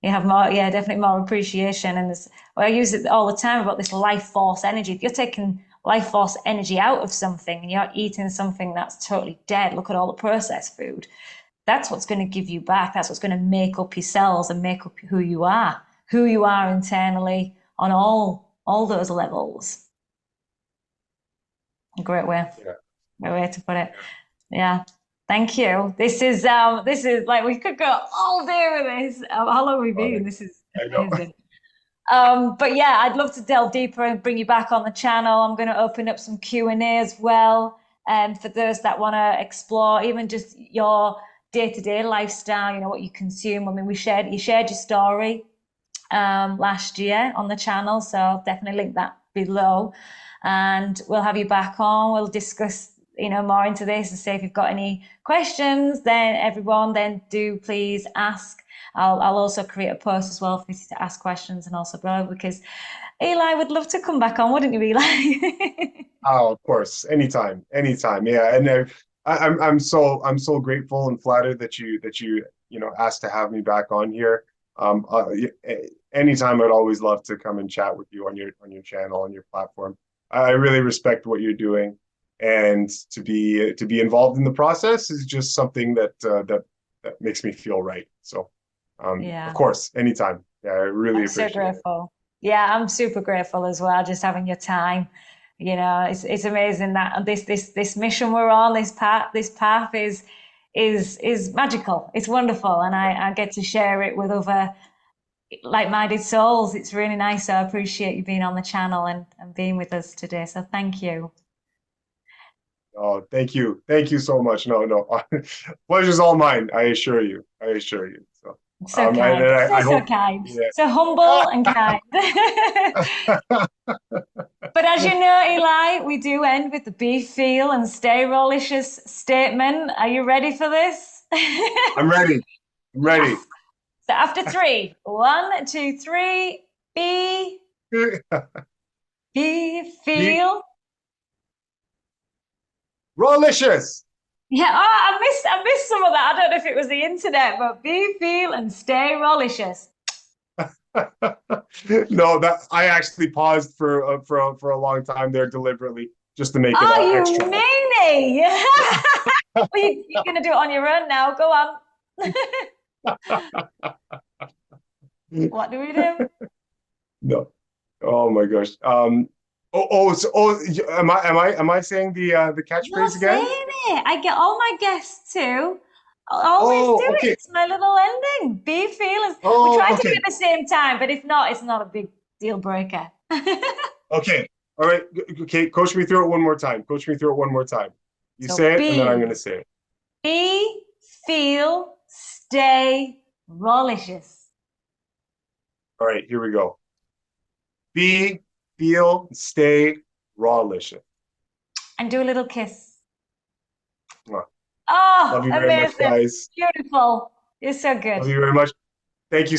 You have more, yeah, definitely more appreciation. And I use it all the time about this life force energy. If you're taking life force energy out of something and you're eating something that's totally dead, look at all the processed food. That's what's going to give you back. That's what's going to make up your cells and make up who you are internally on all those levels. A great way. Yeah. Great way to put it. Yeah. Thank you. This is like we could go all day with this. How long have we been? This is amazing. But yeah, I'd love to delve deeper and bring you back on the channel. I'm going to open up some Q&A as well, for those that want to explore even just your day-to-day lifestyle. What you consume. I mean, you shared your story last year on the channel, so I'll definitely link that below, and we'll have you back on. We'll discuss more into this and see if you've got any questions. Then everyone, then do please ask. I'll also create a post as well for you to ask questions and also below, because Eli would love to come back on, wouldn't you, Eli? Oh, of course, anytime. Yeah, and I'm so grateful and flattered that you asked to have me back on here. Anytime, I'd always love to come and chat with you on your channel, on your platform. I really respect what you're doing, and to be involved in the process is just something that makes me feel right. So, Yeah. of course, anytime. Yeah, I really appreciate so grateful. Yeah, I'm super grateful as well, just having your time. It's amazing that this mission we're on, this path is magical. It's wonderful, and I get to share it with other like-minded souls. It's really nice. So I appreciate you being on the channel and being with us today. So thank you. Oh, thank you so much. No, pleasure's all mine. I assure you. So, so kind. I so hope, kind. yeah. So humble and kind. But as you know, Eli, we do end with the be, feel, and stay Rawlicious statement. Are you ready for this? I'm ready. Yes. So after 3, 1, 2, 3, be, feel. Rawlicious. Yeah, I missed some of that. I don't know if it was the internet, but be, feel, and stay Rawlicious. No, that I actually paused for a long time there deliberately just to make it extra. Oh, you meanie! Well, you're going to do it on your own now. Go on. What do we do? No. Oh my gosh. Am I saying the catchphrase again? Saying it. I get all my guests to always do okay. it. It's my little ending. Be, feel. We try to do it at the same time, but if not, it's not a big deal breaker. Okay. All right. Okay. Coach me through it one more time. You say it, and then I'm going to say it. Be, feel, stay Rawlicious. All right. Here we go. Be, feel, stay Rawlicious. And do a little kiss. Mwah. Oh, love you amazing. very much, guys. Beautiful. You're so good. Love you very much. Thank you.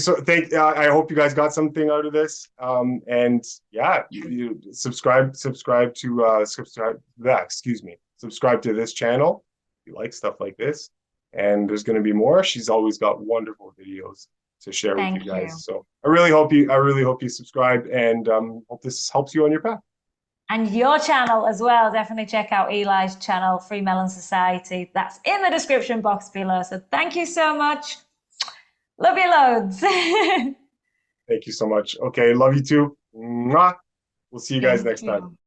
I hope you guys got something out of this. And yeah, you subscribe to subscribe to this channel. If you like stuff like this, and there's going to be more. She's always got wonderful videos share with you Thank you. guys. So I really hope you subscribe, and hope this helps you on your path. And your channel as well. Definitely check out Eli's channel, Free Melon Society. That's in the description box below. So thank you so much. Love you loads. Thank you so much. Okay, love you too. Mwah. We'll see you guys Thank next time. you.